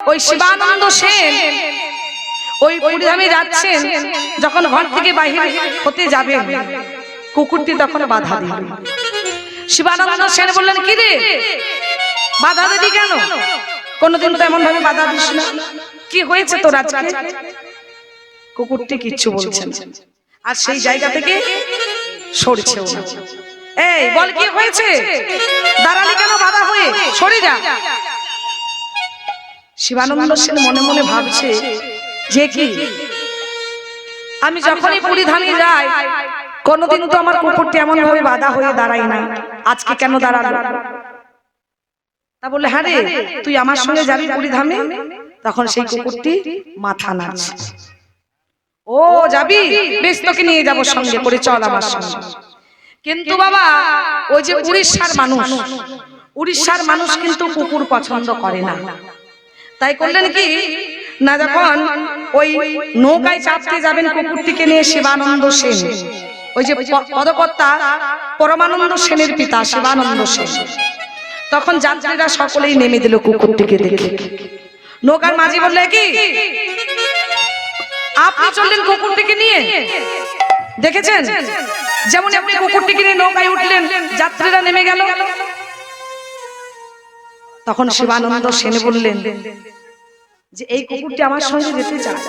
ওই শিবানন্দ সেন ওই পুরীধামে যাচ্ছেন, যখন ঘর থেকে বাহির হতে যাবেন কুকুরটি তখন বাধা দিল। শিবানন্দ সেন বললেন, কি রে বাধা দিলি কেন? কোনদিন তো এমন ভাবে বাধা দিস না, কি হয়েছে তোর আজকে? কুকুরটি কিচ্ছু বলছে না, আর সেই জায়গা থেকে সরছেও না। এই বল, কি হয়েছে? দাঁড়ালি কেন বাধা হয়ে? সরে যা। শিবানন্দ সেন মনে মনে ভাবছে যে কি, আমি যখনই পুরীধামে যাই কোনদিন তো আমার কুকুরটি এমন ভাবে বাধা হয়ে দাঁড়ায় না, আজকে কেন দাঁড়ালো? তা বললে, হ্যাঁ রে, তুই আমার সঙ্গে যাবি পুরীধামে? তখন সেই কুকুরটি মাথা নাড়ছে। ও যাবি, বেশ, তোকে নিয়ে যাবো সঙ্গে করে, চল আমার সঙ্গে। কিন্তু বাবা, ওই যে উড়িষ্যার মানুষ কিন্তু কুকুর পছন্দ করে না। তাই করলেন কি না, যখন ওই নৌকায় চাপতে যাবেন কুকুরটিকে নিয়ে শিবানন্দ সেন, ওই যে পদকর্তা পরমানন্দ সেনের পিতা শিবানন্দ সেন, তখন যাত্রীরা সকলেই নেমে দিল কুকুরটিকে দেখে। নৌকার মাঝি বললে, কি আপনি চললেন কুকুরটিকে নিয়ে? দেখেছেন যেমন আপনি কুকুরটিকে নিয়ে নৌকায় উঠলেন, যাত্রীরা নেমে গেল। তখন শিবানন্দ সেন বললেন যে এই কুকুরটি আমার সঙ্গে যেতে চায়,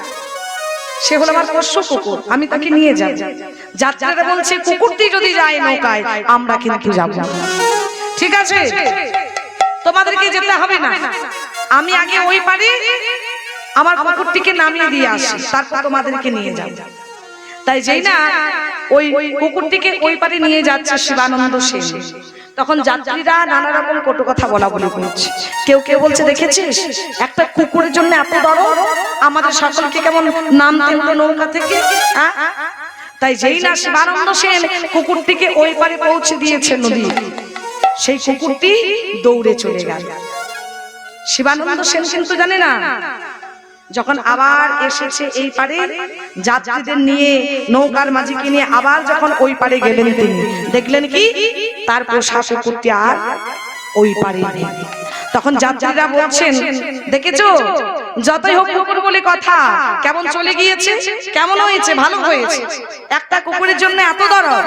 সে হলো আমার পোষ্য কুকুর, আমি তাকে নিয়ে যাব। যাত্রীরা বলছে, কুকুরটি যদি যায় নৌকায়, আমরা কিন্তু যাব না। ঠিক আছে, তোমাদেরকে যেতে হবে না, আমি আগে ওই পারে আমার কুকুরটিকে নামিয়ে দিয়ে আসি, তারপর তোমাদেরকে নিয়ে যাব। তাই যেই না ওই কুকুরটিকে ওই পারে নিয়ে যাচ্ছে শিবানন্দ সেন, তখন যাত্রীরা নানা রকম কটু কথা বলা বলি করছে। কেউ কেউ বলছে, দেখেছিস একটা কুকুরের জন্য এত দরদ, আমাদের সকলকে কেমন নামতে হলো নৌকা থেকে। তাই যেই না শিবানন্দ সেন কুকুরটিকে ওই পারে পৌঁছে দিয়েছে নদী, সেই কুকুরটি দৌড়ে চলে গেল। শিবানন্দ সেন কিন্তু জানে না, যখন আবার এসেছে এই পারে যাত্রীদের নিয়ে, নৌকার মাঝিকে নিয়ে আবার যখন ওই পারে গেলেন, তিনি দেখলেন কি তার পোষা কুকুরটি আর ওই পারে নেই। তখন যাত্রীরা বলছেন, দেখেছো, যতই হোক কুকুর বলে কথা, কেমন চলে গিয়েছে, কেমন হয়েছে, ভালো হয়েছে। একটা কুকুরের জন্য এত দরদ,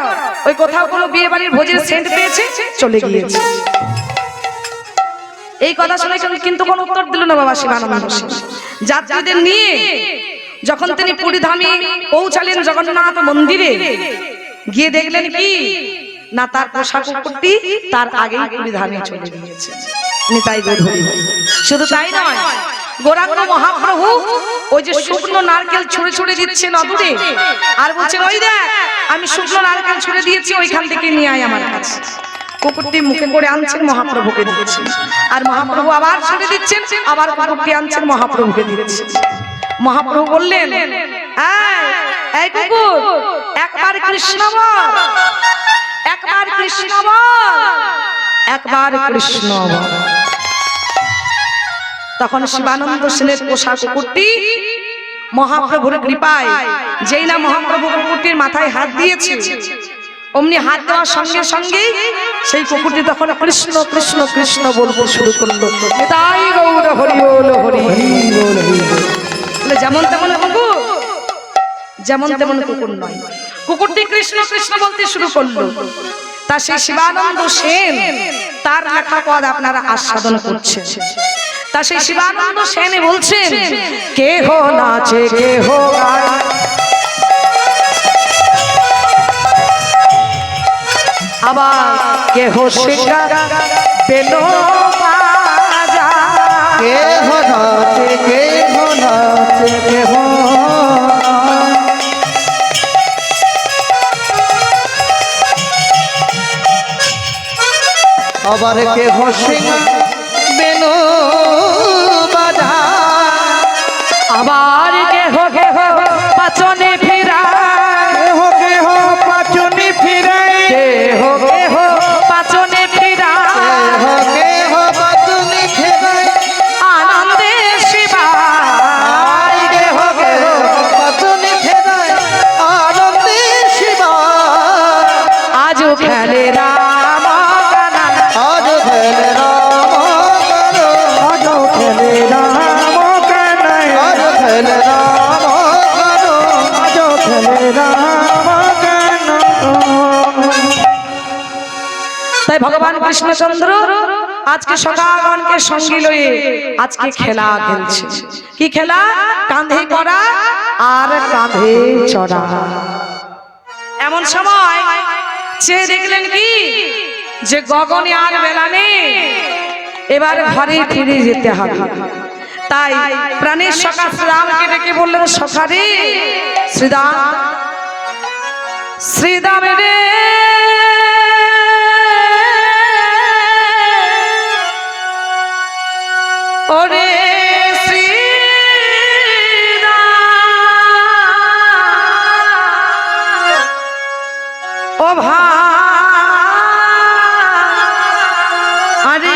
ওই কোথাও কোনো বিয়ে বাড়ির ভোজের সেন্ট পেয়েছে, চলে গিয়েছে। এই কথা শুনে কিন্তু কোনো উত্তর দিল না বাবা শিবানন্দ সেন। যাত্রীদের নিয়ে যখন তিনি পুরীধামে পৌঁছালেন জগন্নাথ মন্দিরে, গিয়ে দেখলেন কি না, তার পোষা কুকুরটি তার আগেই পুরীধামে চলে গিয়েছে। নিতাই গৌর হরি বল। শুধু তাই নয়, গৌরাঙ্গ মহাপ্রভু ওই যে শুকনো নারকেল ছুঁড়ে ছুঁড়ে দিচ্ছেন অদূরে, আর বলছেন, ওই দেখ আমি শুকনো নারকেল ছুঁড়ে দিয়েছি, ওইখান থেকে নিয়ে আয় আমার কাছে। কুকুরটি মুখে করে আনছেন, মহাপ্রভুকে দিচ্ছেন, আর মহাপ্রভু আবার ছেড়ে দিচ্ছেন, আবার কুকুরটি আনছেন, মহাপ্রভুকে দিচ্ছেন। মহাপ্রভু বললেন, এই কুকুর, একবার কৃষ্ণ বল, একবার কৃষ্ণ বল, একবার কৃষ্ণ বল। তখন শিবানন্দ সেনের পোষা কুকুরটি মহাপ্রভুর কৃপায়, যেই না মহাপ্রভু কুকুরটির মাথায় হাত দিয়েছে, অমনি হাত দেওয়ার সঙ্গে সঙ্গে সেই কুকুরটি তখন কৃষ্ণ কৃষ্ণ কৃষ্ণ বলতে শুরু করলো। তাই গৌর হরি বল, হরি বল। যেমন তেমন কুকুর, যেমন তেমন কুকুর নয়, কুকুরটি কৃষ্ণ কৃষ্ণ বলতে শুরু করলো। তা সেই শিবানন্দ সেন তার লেখা পদ আপনারা আস্বাদন করছেন। তা সেই শিবানন্দ সেন বলছেন, কেহ নাচে কেহ গায়, আবার কেহ শিকার পেল বাজা, কেহ নাচে কেহ নাচে কেহ, আবার কেহ শিকার পেল বাজা, আবার কেহ কেহ পাচনে ফিরায়, কেহ কেহ পাচনি ফিরায়, কেহ কেহ পাচনে ফিরায়, কেহ পাচনি ফিরায়, আনন্দে শিবায়, কেহ কেহ পাচনি ফিরায়, আনন্দে শিবায়, আজও খেলে রাম গানা, আজ খেলে রাম তাই ভগবান কৃষ্ণচন্দ্র আজকে সখাগণকে সঙ্গী লয়ে আজকে খেলা খেলছে। কি খেলা? কাঁধে করা আর কাঁধে চড়া। এমন সময় চেয়ে দেখলেন কি যে গগনে আর বেলা নেই, এবার ঘরে ফিরে যেতে হবে। তাই প্রাণের সখা শ্রীরামকে ডেকে বললেন, সখা রে শ্রীরাম, শ্রীরাম রে ওরে শ্রীরাম, ও ভাই আরে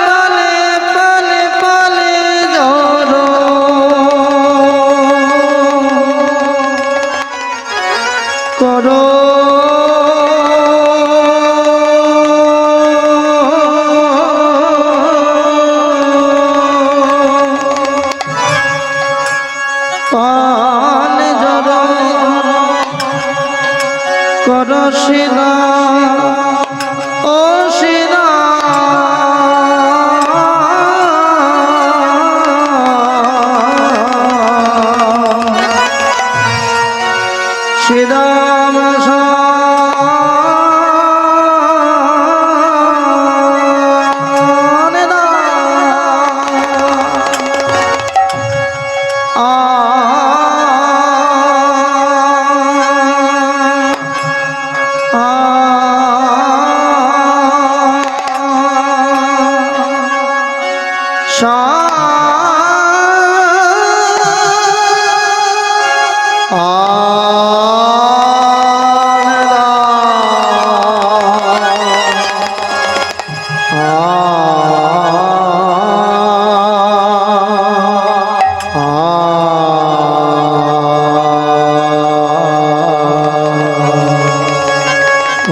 পালে পালে পালে ধরো করো পালে ধরো করো শিলা ও শিলা শ্রীরাম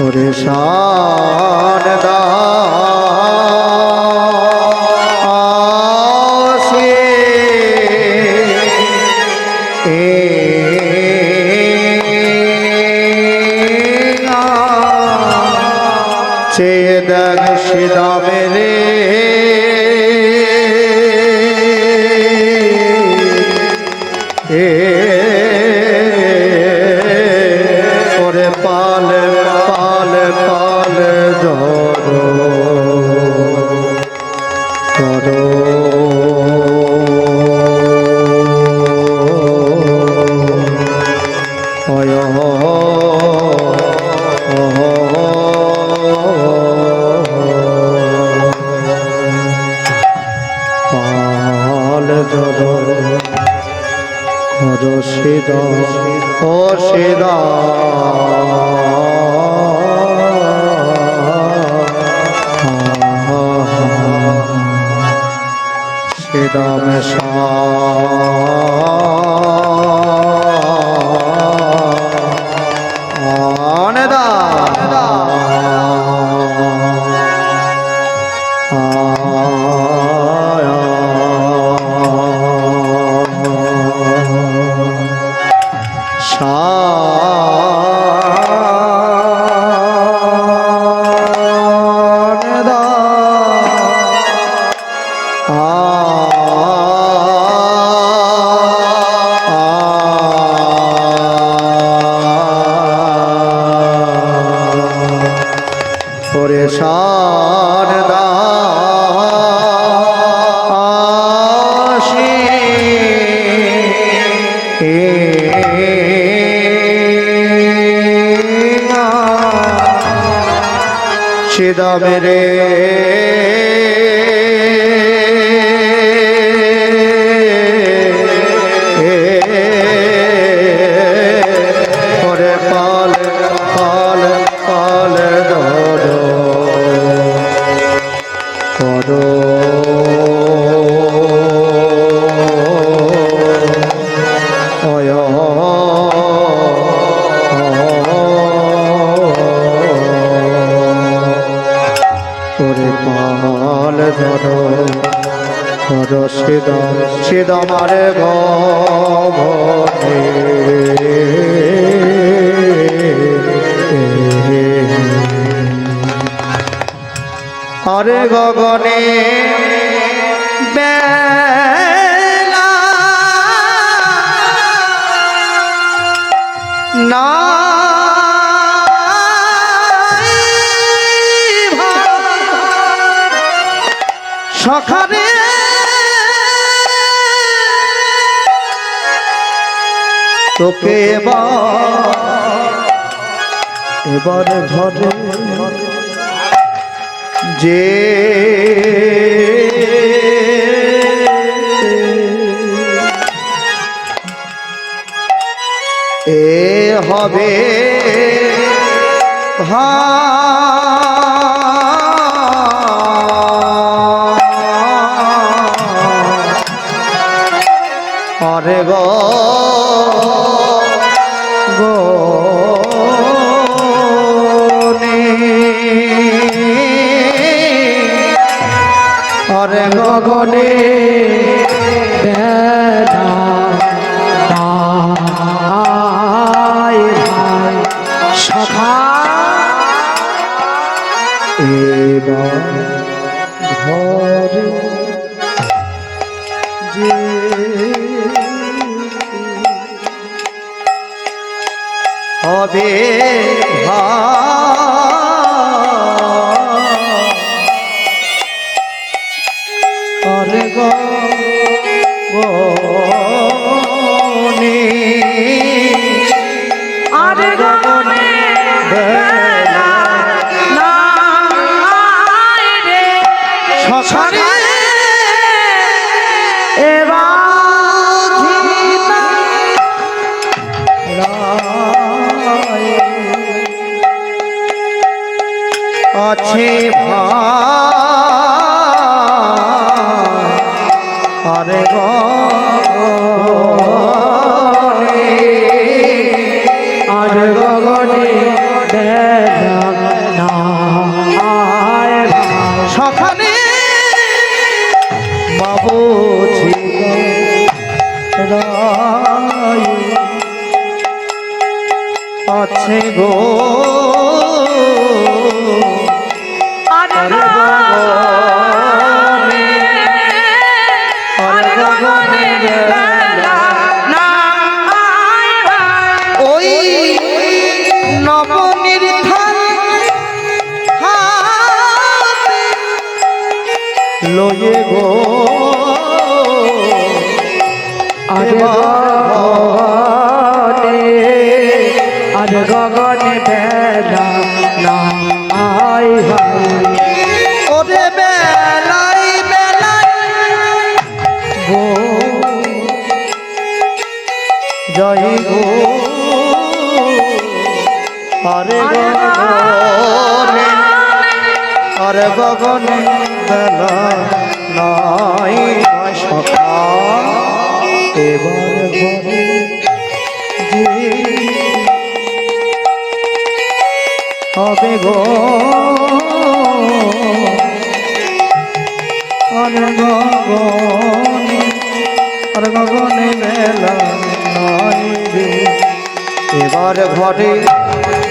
ওরে শারদা আসে চেয়ে দেখ শ্রীরামে রে ওরে পালে পালে পালে ধরো করো পাল ধরো করো শিরা ও শিরা শ্রীরাম আনদা ওরে শারদা আসি শ্রীরামে রে ওরে পাল পাল পাল ধরো করো ওরে পাল ধরো করো শ্রীরাম শ্রীরামারে ভবনে আরে গগনে বেলা না সখানে তোকে এবার ঘরে যে এ হবে আরে গো আরে গগনে সখা এবার ঘরে যে হবে আরে গগনে আরে গগনে বেলা নাই রে সখানে এবার আছে আরে গগনে আরে গগনে বেলা নাই সখানে বাবুঝি রায় আছে গো আরে গগনে আরে গগনে বেলা নাই ওই নবনির্ধান হাতে লয়ে গো আরে গগনে আরে গগনে বেলা নাই ওরে বেলাই বেলাই গো জয় গো আরে গগনে আরে গগনে বেলা নাই সখা এবার ঘরে যে হবে গো আরে গগনে বেলা নাই রে এবার ঘরে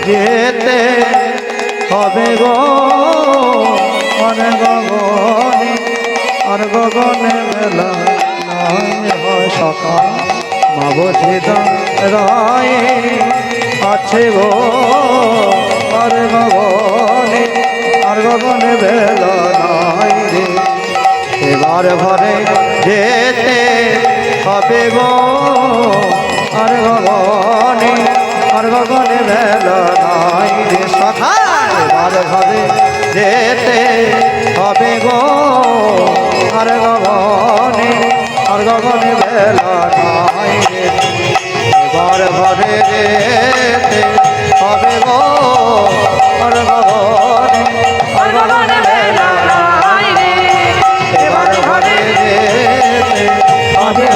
যেতে হবে গো আরে গগনে বেলা নাই হয় সখা মাবধিতা রায় আছে গো আরে গগনে বেলা নাই রে এবার ঘরে যেতে হবে গো আরে গগনে বেলা নাই রে সখা এবার ঘরে যেতে হবে গো আরে গগনে বেলা নাই রে এবার ঘরে যেতে হবে গো আরে গগনে বেলা নাই রে এবার ঘরে যেতে হবে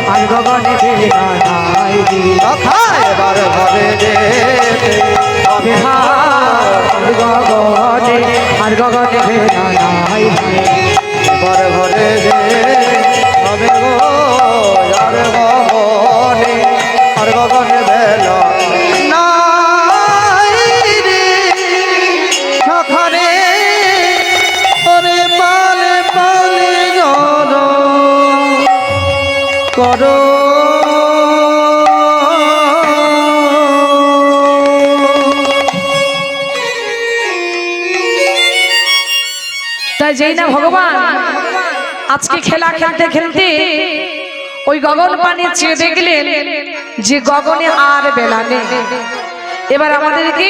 আরে গগনে বেলা নাই সখা এবার ঘরে যেতে হবে আরে গগনে বেলা নাই এবার ঘরে যেতে হবে গো আর গগনে বেলা নাই রে করো তাই যেই না ভগবান আজকে খেলা খেলতে খেলতে ওই গগন পানে চেয়ে দেখলেন যে গগনে আর বেলা নেই, এবার আমাদেরকে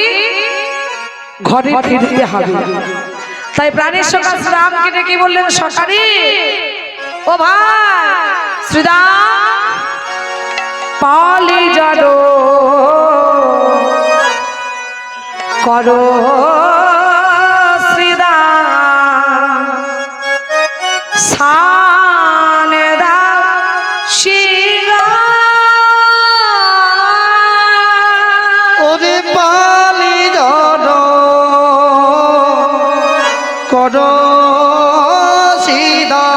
ঘরে ফিরতে হবে। তাই প্রাণের সকাল শ্রীরামকে ডেকে বললেন, সকালে ও ভাই শ্রীরাম পালি যারো করো শ্রীরাম সানে দাও শিরা ওরে পালি জন করো সিদা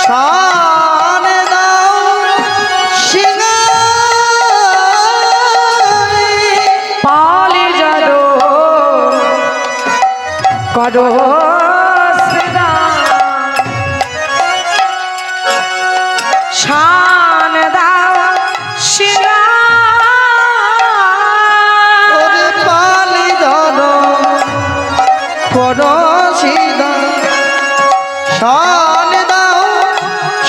শান দাও সিংহাই পালি যারো করো শান দাও শিরা ওরে পালি জন করো সিদা শান দাও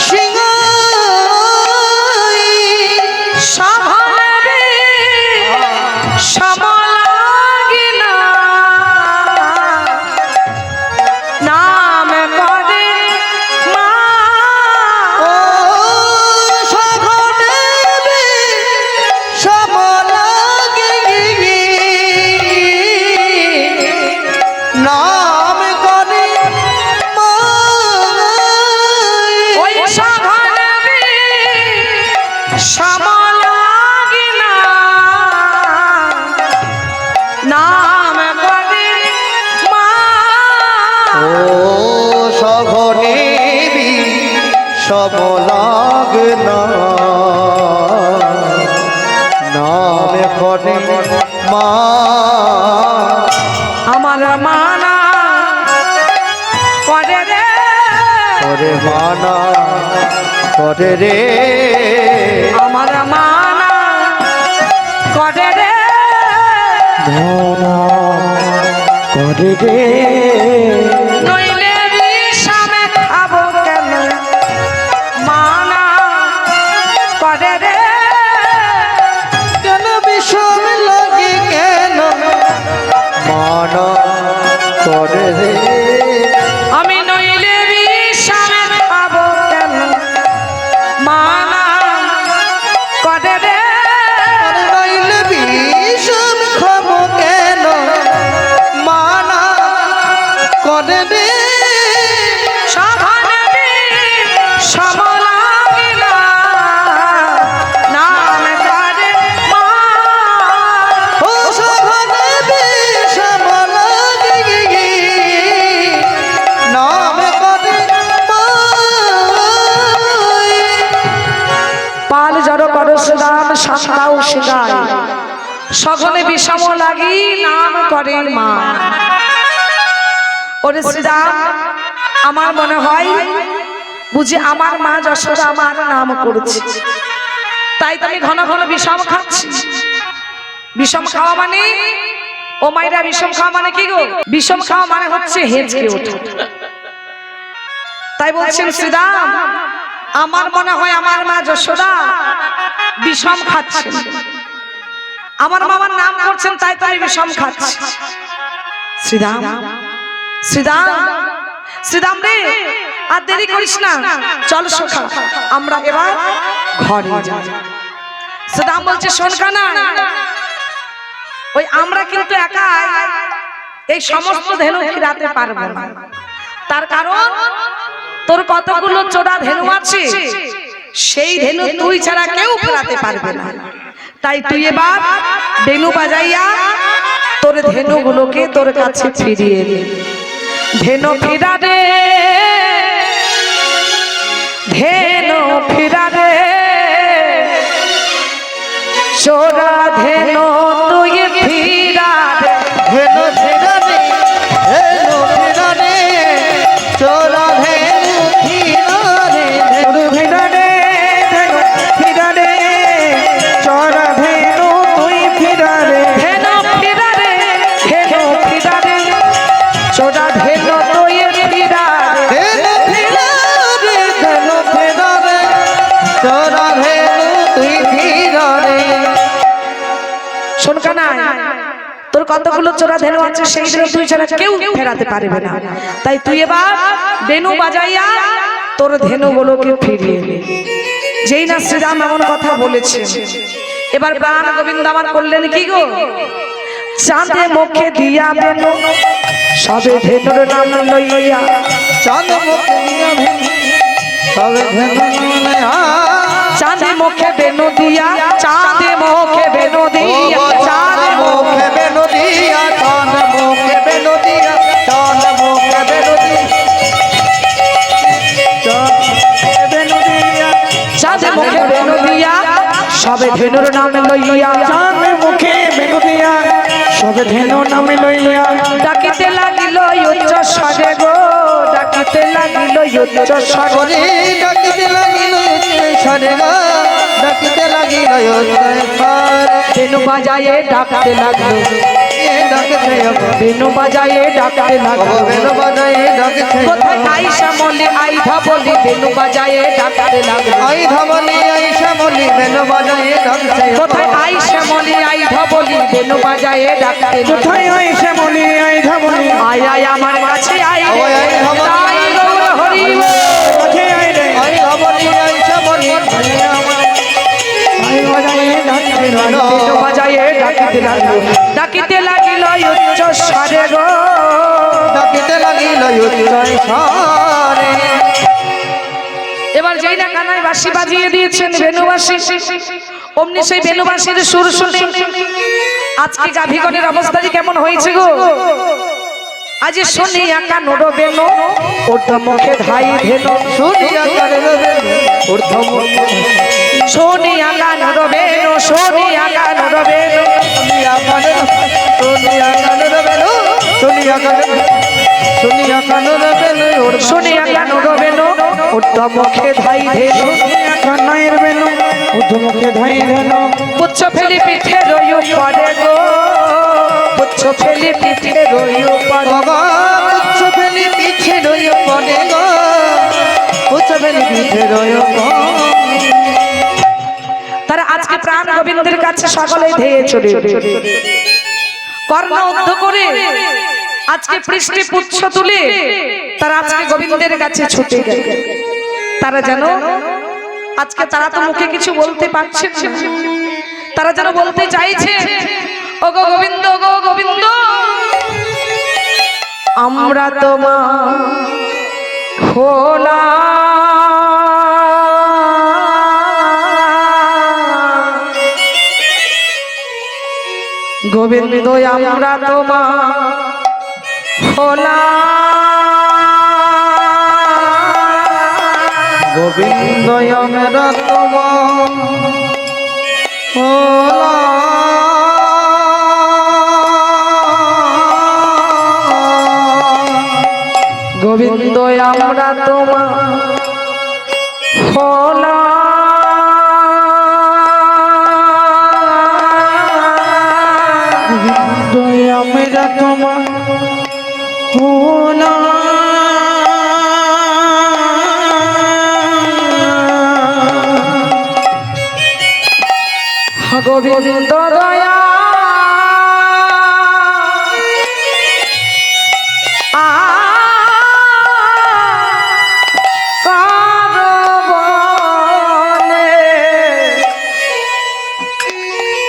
সিংহাই সাভারে সমলাগি না নাম করে মা ও সখদেবী সমলাগি নাম করে মাই ওই সাভারে সমলাগি না নাম করে মা ও সখদেবী সমলাগ নাম করে মা আমার মানা করে রে করে মানা করে রে আমার মানা করে রে মানা করে রে নইলে বিষামে খাবো কেন মানা করে রে কেন বিষম লাগে কেন মানা করে রে আমি নইলে বিষামে খাবো কেন মানা করে রে আর নইলে বিষম খাবো কেন মানা করে রে সাভারে সমলাগি না নাম করে মা ও সখদেবী সমলাগি নাম করে মাই পাল জড় করো সুদান সাঁতাও শিগায় সঘনে বিষম লাগি নাম করে মা। ওরে শ্রীরাম আমার মনে হয় বুঝি আমার মা যশোদা আমার নাম করেছে, তাই তো আমি ঘন ঘন বিষম খাচ্ছি। বিষম খাওয়া মানে ও মাইরা বিষম খাওয়া মানে কি গো? বিষম খাওয়া মানে হচ্ছে হেঁচকে ওঠা। তাই বলছেন শ্রীরাম আমার মনে হয় আমার মা যশোদা বিষম খাচ্ছেন, আমার মামার নাম করছেন, তাই তো আমি বিষম খাচ্ছি। শ্রীরাম শ্রীরাম শ্রীরাম রে আর দেরি করিস না, চল সখা আমরা এবার ঘরে যাই। শ্রীরাম বলছে শোন কানা, ওই আমরা কিন্তু একাই এই সমস্ত ধেনু ফিরাতে পারবো না, তার কারণ তোর কতগুলো চোরা ধেনু আছে, সেই ধেনু তুই ছাড়া কেউ ফেরাতে পারবে না। তাই তুই এবার বেনু বাজাইয়া তোর ধেনু গুলোকে তোর কাছে ফিরিয়ে দে। ধেনু ফিরা দে, ধেনু ফিরা দে, চোরা ধেনু তুই ফিরা দে। হেনো ফেরানে হেনো ফেরানে চোরা হেনো ফিরানে হেনো শোন কানাই, তোর কতগুলো চোরা ধেনু আছে সেই দিনে তুই ছাড়া কেউ ফেরাতে পারবে না। তাই তুই এবার বেনু বাজাইয়া তোর ধেনুগুলোকে ফিরিয়ে নে। যেই না শ্রীরাম এমন কথা বলেছে, এবার প্রাণ গোবিন্দ আমার করলেন কি গো, চাঁদে মুখে দিয়া বেনু সবে ধেনুর নাম লইয়া, চাঁদ মুখে দিয়া বেনু সবে ধেনু লইয়া, চাঁদে মুখে বেনু দিয়া, চাঁদে মুখে বেনু দিয়া, চাঁদে মুখে বেনু দিয়া, চাঁদ মুখে বেনু দিয়া, চাঁদ মুখে বেনু দিয়া, বেনু দিয়া, চাঁদে মুখে বেনু দিয়া সবে ধেনুর নাম লইয়া, চাঁদ মুখে বেনু দিয়া সবে ধেনু নাম লইয়া, ডাকিতে লাগিল উচ্চ স্বরে গো, ডাকিতে লাগিল উচ্চ স্বরে, ডাকিতে লাগিল সরে গো, ডাকিতে লাগিল বেনু বাজায়ে ডাকতে লাগলো, ডাকতে বেনু বাজায়ে ডাকতে লাগলো, বেনু বাজায়ে ডাকতে, কোথায় আইসা মলি আইধা বলি বেনু বাজায়ে ডাকতে লাগলো, আই ধমনি আই শ্যামলি বেনু বাজায়ে ডাকতে, কোথায় আইসা মলি আইধা বলি বেনু বাজায়ে ডাকতে লাগলো, কোথায় আই শ্যামলি আই ধমনি, আয় আয় আমার কাছে আয় রে, আয় আয় আমার তাই গৌর হরি বল। কোথায় আই রে, আই ধমনি আই শ্যামলি আই বাজায়ে ডাকতে লাগলো, বেনু বাজায়ে ডাকতে লাগলো, ডাকিতে লাগিল উচ্চ স্বরে গো, ডাকিতে লাগিল উচ্চৈ স্বরে, এবার যেই না কানাই বাঁশি বাজিয়ে দিয়েছেন বেনুবাসী, অমনি সেই বেনুবাসীর সুর শুনে আজকে গাভীগণের অবস্থাটি কেমন হয়েছে গো। আজ শুনি আকা নোড়ো বেনু ঊর্ধ্ব মুখে ধাই ধেনু, শুনিয়া কানের বেনু ঊর্ধ্ব মুখে, শুনি আকা নোড়ো বেনু, শুনি আকা নোড়ো বেনু, শুনিয়া কানের, শুনিয়া কানের বেনু, শুনিয়া কানের, শুনিয়া কানের বেনু ঊর্ধ্ব, শুনি আকা নোড়ো বেনু ঊর্ধ্ব মুখে ধাই ধেনু, শুনিয়া কানের বেনু ঊর্ধ্ব মুখে ধাই ধেনু, পুচ্ছ ফেলি পিঠে রইউ পড়ে গো, পুচ্ছ ফেলি পিঠে রইউ পড়ে, বাবা উচ্চ ফেলি পিছে রয় পড়ে গো, উচ্চ ফেলি পিছে রয় তারা আজকে প্রাণ গোবিন্দের কাছে সকলে ধেয়ে চলে কর্ণ উদ্ধ করে আজকে পৃষ্ঠে পুচ্ছ তুলে তারা আজকে গোবিন্দের কাছে ছুটে গেল। তারা যেন আজকে তারা তো মুখে কিছু বলতে পারছে না, তারা যেন বলতে চাইছে ও গো গোবিন্দ, গো গোবিন্দ, আমরা তোমার খোলা গোবিন্দ, আমরা তোমার খোলা, গোবিন্দ আমরা তোমার হোলা, গোবিন্দ আমরা তোমার খোলা, গোবিন্দ আমরা তোমার হোলা, গোবিন্দ দয়া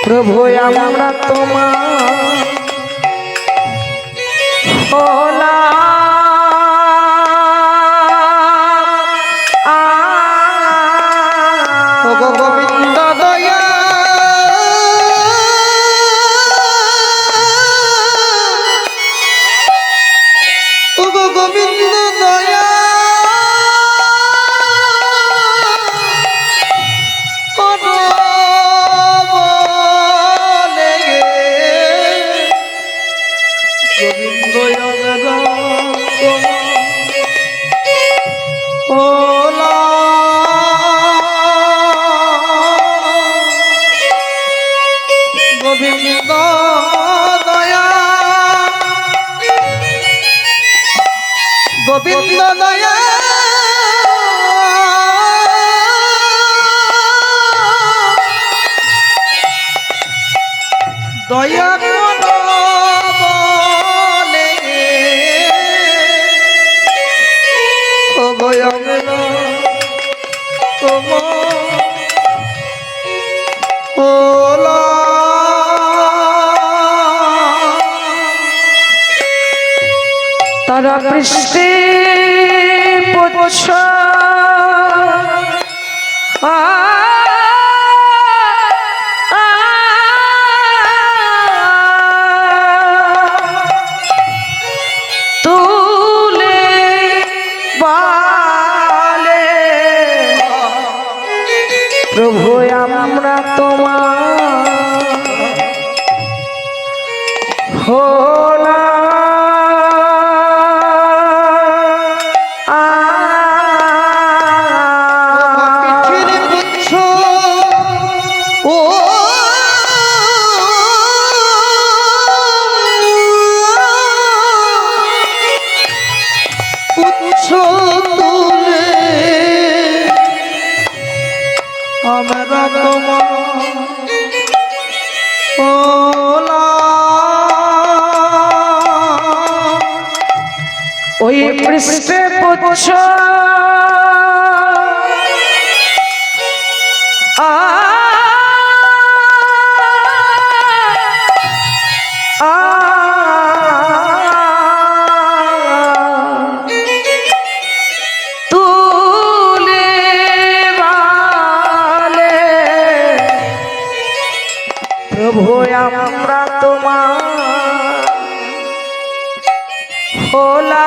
প্রভু আমরা তোমার খোলা, গোবিন্দ দয়া, ও গোবিন্দ দয়া, গোবিন্দ ওলা, গোবিন্দ দয়া, গোবিন্দ দয়া, দয়া করো বলে ও গয়ামের ওলা তারা পৃষ্ঠে পুচ্ছ তুলে বালে প্রভু আমরা তোমার হোলা আমরা তোমার ওলা ওই পৃষ্ঠে পুচ্ছ তুলে বালে প্রভু আমরা তোমার হোলা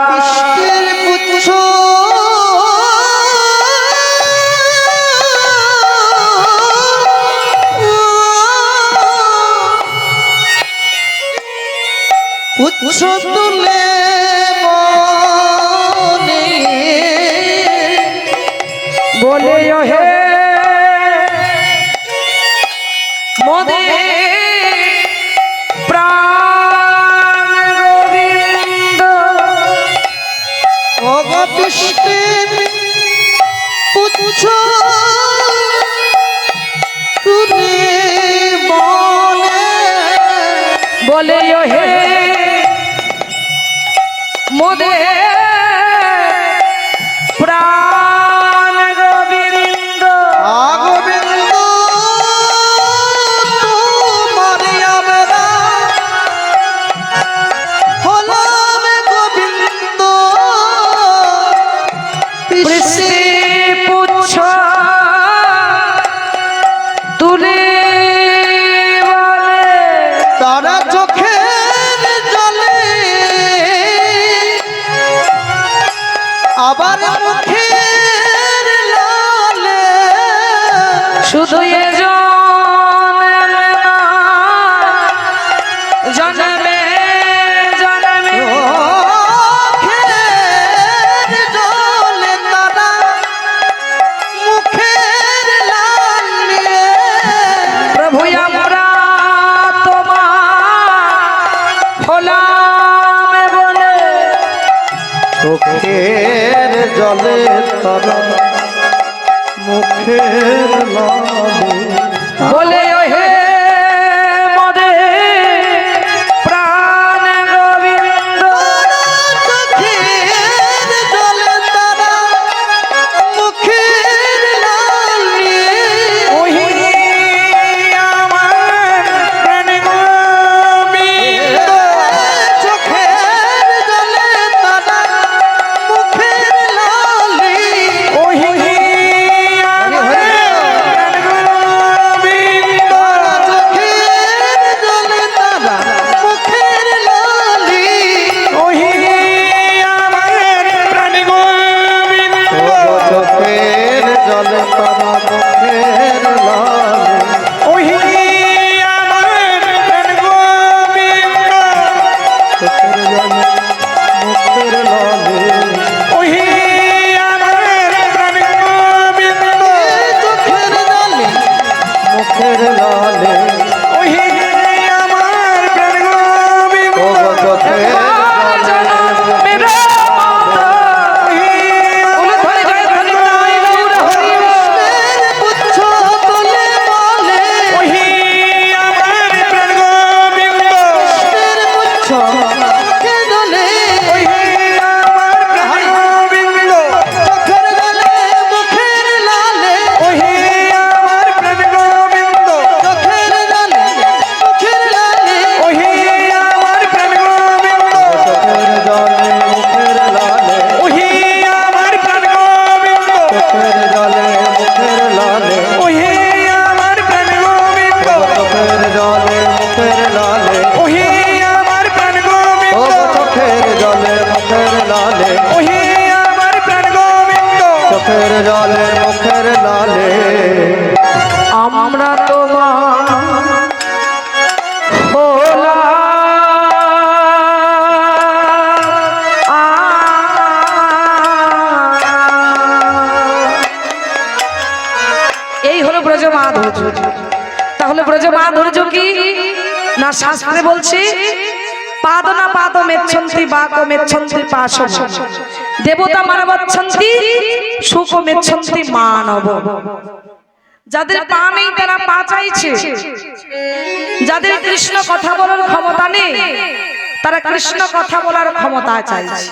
বৃষ্টির পুচ্ছ পুচ্ছ তুলে মনে বলে হে মোদে প্রাণ গোবিন্দ বৃষ্টির পুচ্ছ তুলে বলে হে মোদে প্রাণ গোবিন্দ গোবিন্দ তোমারি আমরা হলাম গোবিন্দ বৃষ্টি পুচ্ছ তুলে বলে তারা চোখের জলে আবার মুখের লালে শুধু এ জন্মে জন্মে চোখের জলে তারা মুখের লাল নিয়ে প্রভু আমরা তোমার হলাম বলে চোখের জলে তারা মুখের লালে বলে হে মদে প্রাণ গোবিন্দ চোখের জলে তারা মুখের লাল নিয়ে ওহি আমার প্রাণ গোবিন্দ চোখের জলে তারা মুখের লালি ওহি আমার প্রাণ গোবিন্দ চোখের জলে মুখের লালে আমরা তোমার ভোলা এই হলো ব্রজ মাধুর্য। তাহলে ব্রজ মাধুর্য কি না? শাস্ত্রে বলছে পাদ না পাদ মেচ্ছন্তি বাক মেচ্ছন্তি পাশব দেবতা মানবচ্ছন্তি সুখ মেচ্ছন্তি মানব। যাদের পা নেই তারা পা চাইছে, যাদের কৃষ্ণ কথা বলার ক্ষমতা নেই তারা কৃষ্ণ কথা বলার ক্ষমতা চাইছে।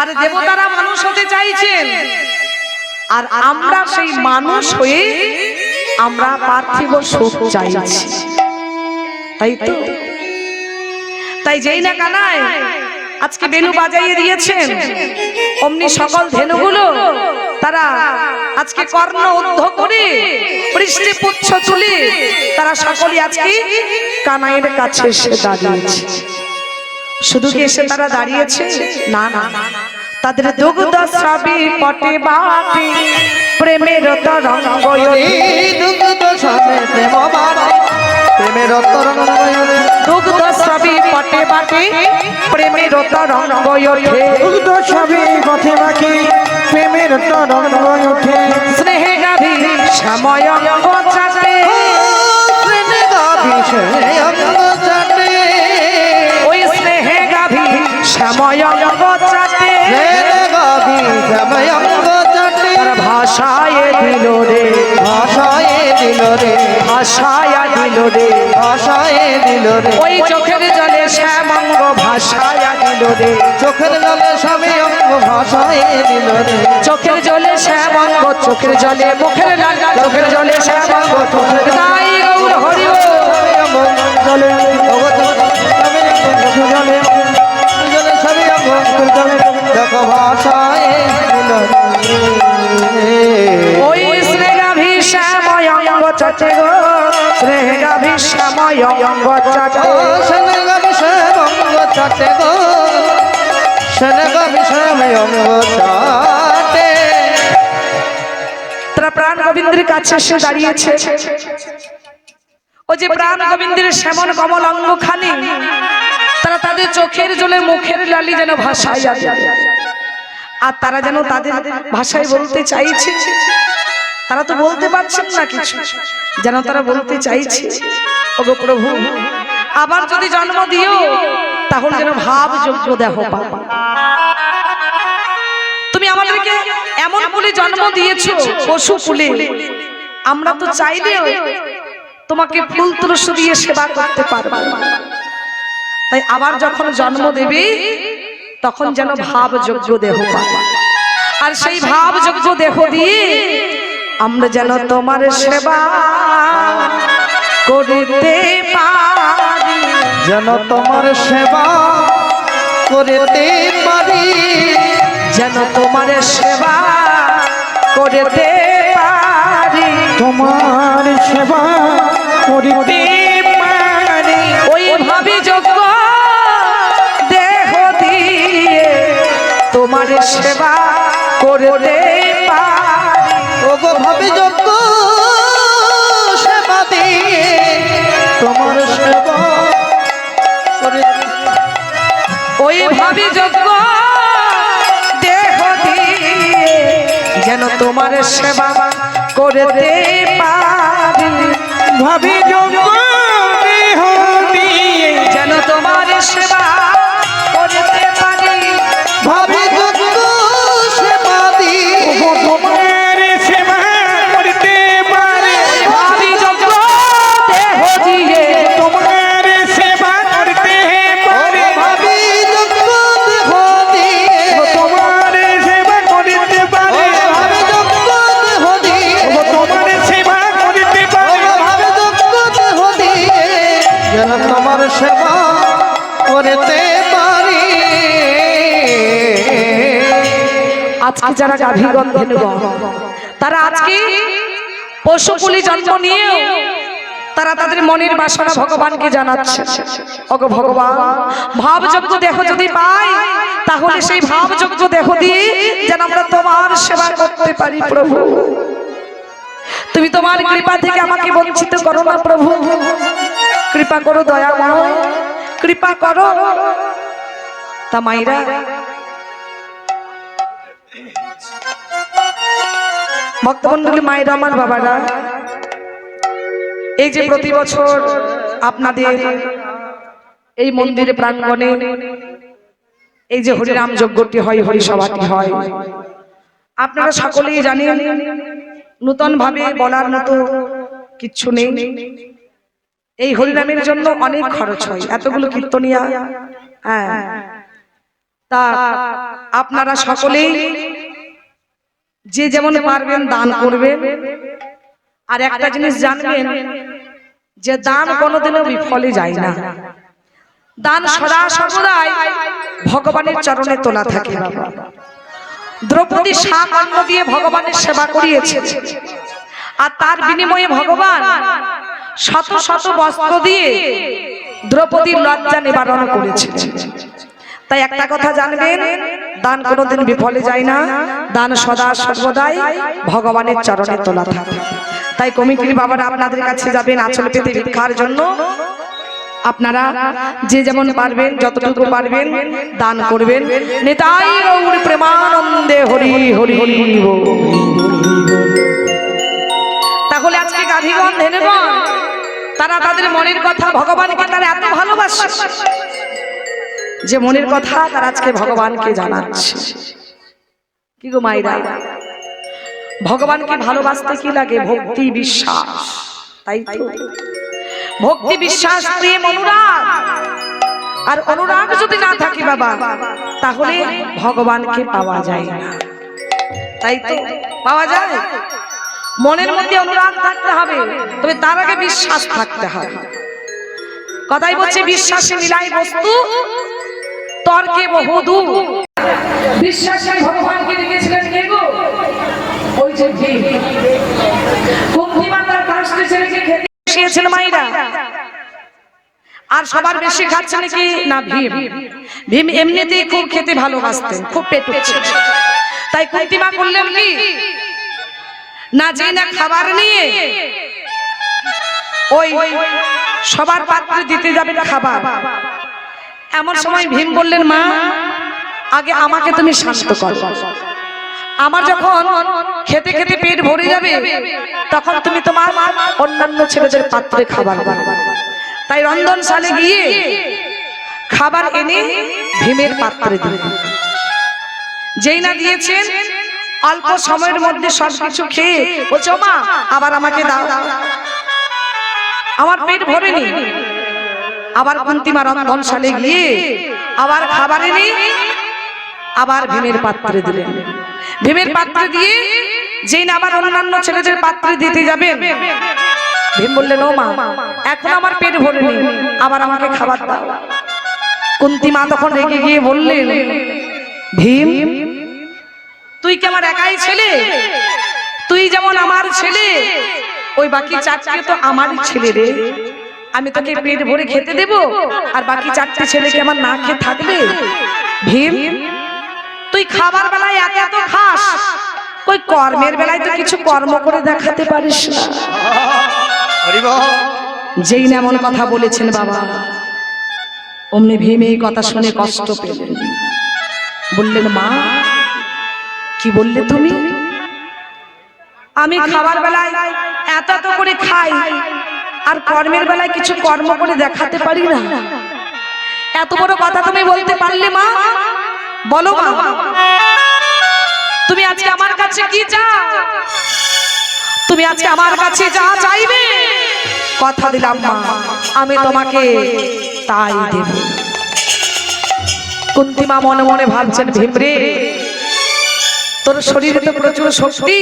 আর দেবতারা মানুষ হতে চাইছেন, আর আমরা সেই মানুষ হয়ে আমরা পার্থিব সুখ চাইছি। তাই তো, তাই যেই না কানায় আজকে বেলু বাজাইয়ে দিয়েছেন, অমনি সকল ধেনুগুলো তারা আজকে কর্ণ উদ্ধ করে পৃষ্ঠে পুচ্ছ তুলে তারা সকলে আজকে কানাইয়ের কাছে এসে দাঁড়িয়েছে। শুধু কি এসে তারা দাঁড়িয়েছে? না না, তাদের দুগ্ধ স্রাবী পটে বাটে প্রেমের তরঙ্গ দুগ্ধ স্রাবে প্রেম বাটে প্রেমের তরঙ্গ দুগ্ধ স্রাবী পটে বাটে প্রেমের তরঙ্গ ওঠে দুগ্ধ স্রাবে পথে বাকি প্রেমের তরঙ্গ ওঠে স্নেহে গাভী সময় অঙ্গ চাটে স্নেহে গাভী অঙ্গ চাটে ওই স্নেহে গাভী সময় অঙ্গ চাটে স্নেহে গাভী সময় অঙ্গ চাটে ভাষায় দিল রে ভাষায় দিল রে ভাষায় দিল রে ভাষায় দিল রে ওই চোখের জলে শ্যামঙ্গ ভাষায় দিল রে চোখের জলে স্বামী অঙ্গ ভাষায় দিল রে চোখের জলে শ্যামঙ্গ চোখের জলে মুখের লাল চোখের জলে শ্যামঙ্গ চোখের গাই গৌর হরি স্বামী অঙ্গ জলে জলে জলে স্বামী অঙ্গ জলে দেখো ভাষায় দিল রে ওই স্নেহাভি শ্যাময় অঙ্গ চাচে গো স্নেহাভি শ্যাময় অঙ্গ চাচে সেনেগা বিষয় অঙ্গ চাটে গো সেনেগা বিষয় অঙ্গ চাটে তারা প্রাণ গোবিন্দের কাছে এসে দাঁড়িয়েছে। ও যে প্রাণ গোবিন্দের শ্যামন কমল অঙ্গ খানি তারা তাদের চোখের জলে মুখের লালি যেন ভাষায় আর তারা যেন তাদের ভাষায় বলতে চাইছে। তারা তো বলতে পারছেন না কিছু, যেন তারা বলতে চাইছে ওগো প্রভু আবার যদি জন্ম দিও তাহলে যেন ভাবযোগ্য দেহ পাবো। তুমি আমাদেরকে এমন বলে জন্ম দিয়েছো পশু কুলে, আমরা তো চাইলেও তোমাকে ফুল তুলস দিয়ে সেবা করতে পারবো না। তাই আবার যখন জন্ম দেবে তখন যেন ভাবযোগ্য দেহ পাবো, আর সেই ভাবযোগ্য দেহ দিয়ে আমরা যেন তোমার সেবা করিতে পারি, যেন তোমার সেবা করিতে পারি, যেন তোমার সেবা করিতে পারি, তোমার সেবা করিতে পারি। ওই ভাবে যোগ্য দেহ দিয়ে তোমার সেবা করতে পারি। ওগো ভাবে যোগ্য সেবা দিয়ে তোমার সেবা করিতে ওই ভাবে যোগ্য দেহ দিয়ে যেন তোমার সেবা করতে পারি, ভাবে যোগ্য দেহ দিয়ে যেন তোমার সেবা করতে পারি, ভাবে যোগ্য সেবা দিয়ে তোমার সেবা করতে পারি। ভাবি যোগ্য দেহ দিয়ে তোমার সেবা করতে পারি, ভাবে যোগ্য দেহ দিয়ে তোমার সেবা করতে পারি, ভাবে যোগ্য দেহ দিয়ে তোমার সেবা করতে পারি, ভাবে যোগ্য দেহ দিয়ে যেন তোমার সেবা করতে পারি। আজকে যারা গাভীগণ ধেনুগণ তারা আজকে পশুকুলি জন্ম নিয়েও তারা তারা তাদের মনের বাসনা ভগবানকে জানাচ্ছে। ওগো ভগবান, ভাবযোগ্য দেহ যদি পাই তাহলে সেই ভাবযোগ্য দেহ দিয়ে যেন আমরা তোমার সেবা করতে পারি প্রভু। তুমি তোমার কৃপা থেকে আমাকে বঞ্চিত করো না প্রভু, কৃপা করো দয়াময়, কৃপা করো। তা মাইরা ভক্তমন্ডলী, মায়েরা, আমার বাবারা, এই যে প্রতি বছর আপনাদের এই মন্দিরে প্রাঙ্গণে এই যে হরিনাম যজ্ঞটি হয়, হরিসভাটি হয়, আপনারা সকলেই জানেন, নূতন ভাবে বলার মতো কিচ্ছু নেই। এই হরিনামের জন্য অনেক খরচ হয়, এতগুলো কীর্তনিয়া। হ্যাঁ, তা আপনারা সকলেই যে যেমন পারবেন দান করবেন। আর একটা জিনিস জানবেন যে দান কোনোদিনও বিফলে যায় না। দান সদা সর্বদাই ভগবানের চরণে তোলা থাকে। দ্রৌপদী শাক অন্ন দিয়ে ভগবানের সেবা করিয়েছে, আর তার বিনিময়ে ভগবান শত শত বস্ত্র দিয়ে দ্রৌপদীর লজ্জা নিবারণ করেছে। তাই একটা কথা জানবেন, দান কোনোদিন বিফলে যায় না, দান সদা সর্বদাই ভগবানের চরণে তোলা থাকে। তাই কমিটির বাবারা আপনাদের কাছে যাবেন আঁচল পেতে ভিক্ষার জন্য। আপনারা যে যেমন পারবেন, যতটুকু পারবেন দান করবেন। নিতাই গৌর প্রেমানন্দে হরি হরি হরি বল। তাহলে আজকে গাভীগণ, ধেনুগণ, তারা তাদের মনের কথা ভগবানকে তারা এত ভালোবাসে যে মনের কথা তারা আজকে ভগবানকে জানাচ্ছে। কি গো মাইরা, ভগবানকে ভালোবাসতে কি লাগে? ভক্তি, বিশ্বাস। তাই তো ভক্তি, বিশ্বাস, প্রেম, অনুরাগ। আর অনুরাগ যদি না থাকে বাবা, তাহলে ভগবানকে পাওয়া যায় না। তাই তো পাওয়া যায়, মনের মধ্যে অনুরাগ থাকতে হবে, তবে তার আগে বিশ্বাস থাকতে হবে। কথাই বলছে, বিশ্বাসে মিলাই বস্তু, তর্কে বহুদূর। বিশ্বাসে ভগবানকে রেখেছিলেন কে গো? ওই যে কুন্তিমা তার কাছে ছেলেকে খেতে বসিয়েছিল মাইরা। আর সবার বেশি খাচ্ছে নাকি না ভীম। ভীম এমনিতেই খুব খেতে ভালোবাসতেন, খুব পেটুক ছিল। তাই কুন্তিমা করলেন কি না, যে না খাবার নিয়ে ওই সবার পাত্রে দিতে যাবে খাবার। এমন সময় ভীম বললেন, মা আগে আমাকে তুমি শান্ত করো, আমার যখন খেতে খেতে পেট ভরে যাবে তখন তুমি তোমার অন্যান্য ছেলেদের পাত্রে খাবার দাও। তাই রন্ধনশালে গিয়ে খাবার এনে ভীমের পাত্রে দিলেন। যেই না দিয়েছেন, অল্প সময়ের মধ্যে সবকিছু খেয়ে বলছো, মা আবার আমাকে দাও, আমার পেট ভরেনি। আবার কুন্তিমা রন্ধনশালে গিয়ে আবার খাবার এনে আবার ভীমের পাত্রে দিলেন। ভীমের পাত্রে দিয়ে যেই না আবার অন্যান্য ছেলেদের পাত্রে দিতে যাবেন, ভীম বললেন, ও মা এখন আমার পেট ভরেনি, আবার আমাকে খাবার দাও। কুন্তিমা তখন রেগে গিয়ে বললেন, ভীম তুই কি আমার একাই ছেলে? তুই যেমন আমার ছেলে, ওই বাকি চারটে তো আমার ছেলে রে। আমি তোকে পেট ভরে খেতে দেব, আর বাকি চারটে ছেলেকে আমার না খেয়ে থাকবে? ভীম তুই খাবার বেলায় এত এত খাস, কই কর্মের বেলায় তো কিছু কর্ম করে দেখাতে পারিস না। যেই না এমন কথা বলেছেন বাবা, অমনি ভীম এই কথা শুনে কষ্ট পেলেন। বললেন, মা কি বললে তুমি? আমি খাবার বেলায় এত এত করে খাই, আর কর্মের বেলায় কিছু কর্ম করে দেখাতে পারি না? এত বড় কথা তুমি বলতে পারলে মা? বলো মা, তুমি আজকে আমার কাছে কি চাও? তুমি আজকে আমার কাছে যা চাইবে, কথা দিলাম মা, আমি তোমাকে তাই দেব। কুন্তিমা মনে মনে ভাবছেন, ভীমরে তোর শরীরে তো প্রচুর শক্তি,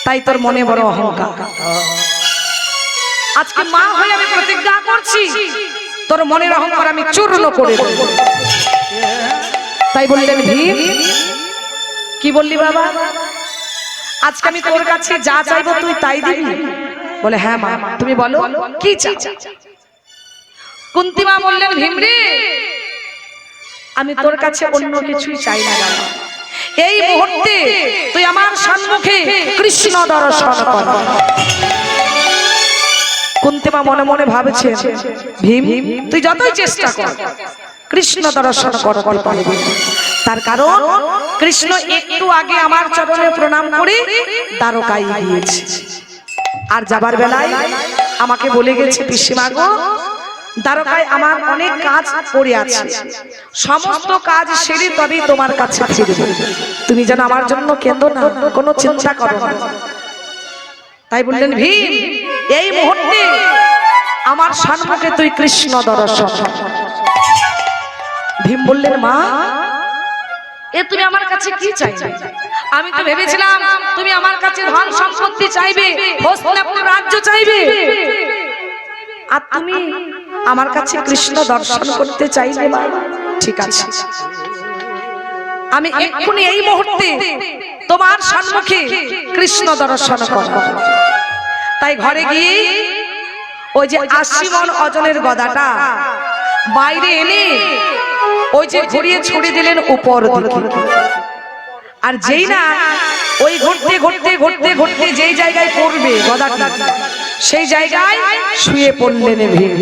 তাই তোর মনে বড় অহংকার। আজকে মা হয়ে আমি প্রতিজ্ঞা করছি, তোর মনের অহংকার আমি চূর্ণ করে দেব। তাই বললেন, ভীম কি বললি বাবা? আজকে আমি তোর কাছে যা চাইবো তুই তাই দিবি? বলে হ্যাঁ মা, তুমি বলো কি চাও। কুন্তী মা বললেন ভীমরে, আমি তোর কাছে অন্য কিছুই চাই না বাবা, এই মুহূর্তে তুই আমার সম্মুখে কৃষ্ণ দর্শন কর। কুন্তী মা মনে মনে ভাবছে ভীম তুই যতই চেষ্টা কর কৃষ্ণ দর্শন করতে পারবি না। তার কারণ কৃষ্ণ একটু আগে আমার চরণে প্রণাম করে দ্বারকায় গিয়েছে, আর যাবার বেলায় আমাকে বলে গেছে পিসিমা গো, দ্বারকায় আমার অনেক কাজ পড়ে আছে, সমস্ত কাজ সেরে তবেই তোমার কাছে ফিরব, তুমি যেন আমার জন্য কেঁদো না, কোনো চিন্তা করো না। তাই বললেন ভীম এই মুহূর্তে আমার সম্মুখে তুই কৃষ্ণ দর্শন। ভীম বললেন মা, এ তুমি আমার কাছে কি চাইবে? আমি তো ভেবেছিলাম তুমি আমার কাছে ধন সম্পত্তি চাইবে, হস্তিনাপুর রাজ্য চাইবে, আর তুমি আমার কাছে কৃষ্ণ দর্শন করতে চাইলে। মা ঠিক আছে, আমি এক্ষুনি এই মুহূর্তে তোমার সম্মুখে কৃষ্ণ দর্শন করব। তাই ঘরে গিয়ে ওই যে 80 মণ ওজনের গদাটা বাইরে এনে ওই যে ঘুরিয়ে ছুড়ে দিলেন উপর দিকে, আর যেই না ওই ঘুরতে ঘুরতে ঘুরতে ঘুরতে যেই জায়গায় পড়বে গদাটা, সেই জায়গায় শুয়ে পড়লেন ভীম।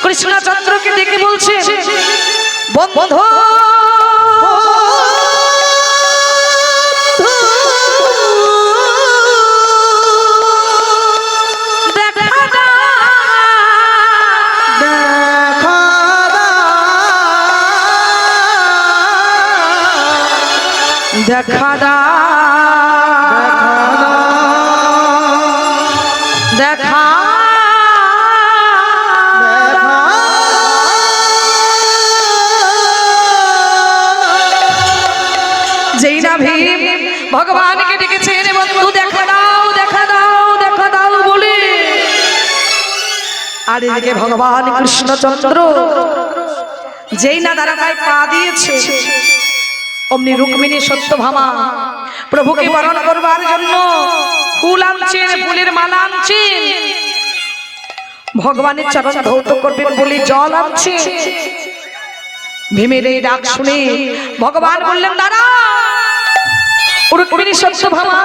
কৃষ্ণচন্দ্রকে ডেকে বলছে বন্ধু দেখা দেখা যেই না ভীম ভগবানকে ডেকেছে রে বন্ধু দেখা দাও দেখা দাও দেখা দাও বলে, আর এদিকে ভগবান কৃষ্ণচন্দ্র যেই না দ্বারকায় পা দিয়েছে, অমনি রুক্মিণী সত্যভামা প্রভুকে বরণ করবার জন্য ফুল আনছেন, ফুলের মালা আনছেন, ভগবানের চরণ ধৌত করবেন বলে জল আনছে। ভীমের এই ডাক শুনে ভগবান বললেন দাঁড়া, রুক্মিণী সত্যভামা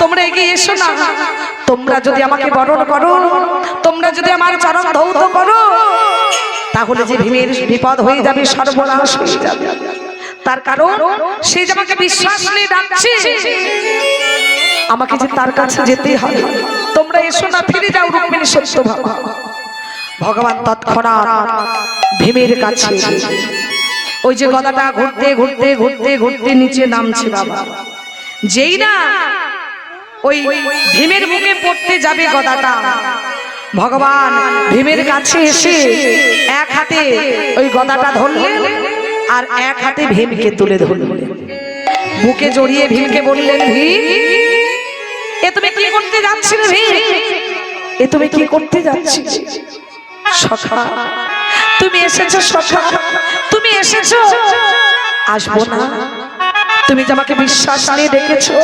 তোমরা এগিয়ে এসো না, তোমরা যদি আমাকে বরণ করো, তোমরা যদি আমার চরণ ধৌত করো, তাহলে যে ভীমের বিপদ হয়ে যাবে, সর্বনাশ হয়ে যাবে। তার কারণ সে যে আমাকে বিশ্বাস নিয়ে ডাকছে, আমাকে যে তার কাছে যেতে হবে, তোমরা এসো না, ফিরে যাও রুক্মিণী সত্যভামা। ভগবান তৎক্ষণাৎ ভীমের কাছে ওই যে গদাটা ঘুরতে ঘুরতে ঘুরতে ঘুরতে নিচে নামছে বাবা, যেই না ওই ভীমের মুখে পড়তে যাবে গদাটা, ভগবান ভীমের কাছে এসে এক হাতে ওই গদাটা ধরলেন, আর এক হাতে ভীমকে তুলে ধরলেন, বুকে জড়িয়ে ভীমকে বললেন ভীম এ তুমি কি করতে যাচ্ছিলে? ভীম এ তুমি কি করতে যাচ্ছিলে? সখা তুমি এসেছো, সখা তুমি এসেছো, আসবো না? তুমি যে আমাকে বিশ্বাস নিয়ে ডেকেছো,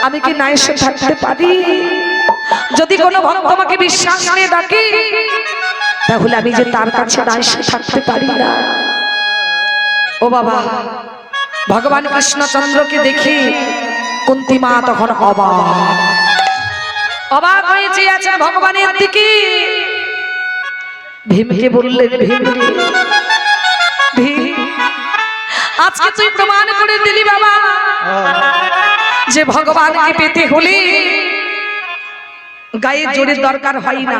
আমি কি না এসে থাকতে পারি? যদি কোনো ভক্ত আমাকে বিশ্বাস নিয়ে ডাকে, তাহলে আমি যে তার কাছে না এসে থাকতে পারি না। ও বাবা, ভগবান কৃষ্ণচন্দ্রকে দেখে কুন্তী মা তখন অবাক হয়ে চেয়ে আছেন ভগবানের দিকে। ভীমকে বললেন ভীম ভীম আজকে তুই প্রমাণ করে দিলি বাবা যে ভগবানকে পেতে হলে গায়ে জোরের দরকার হয় না,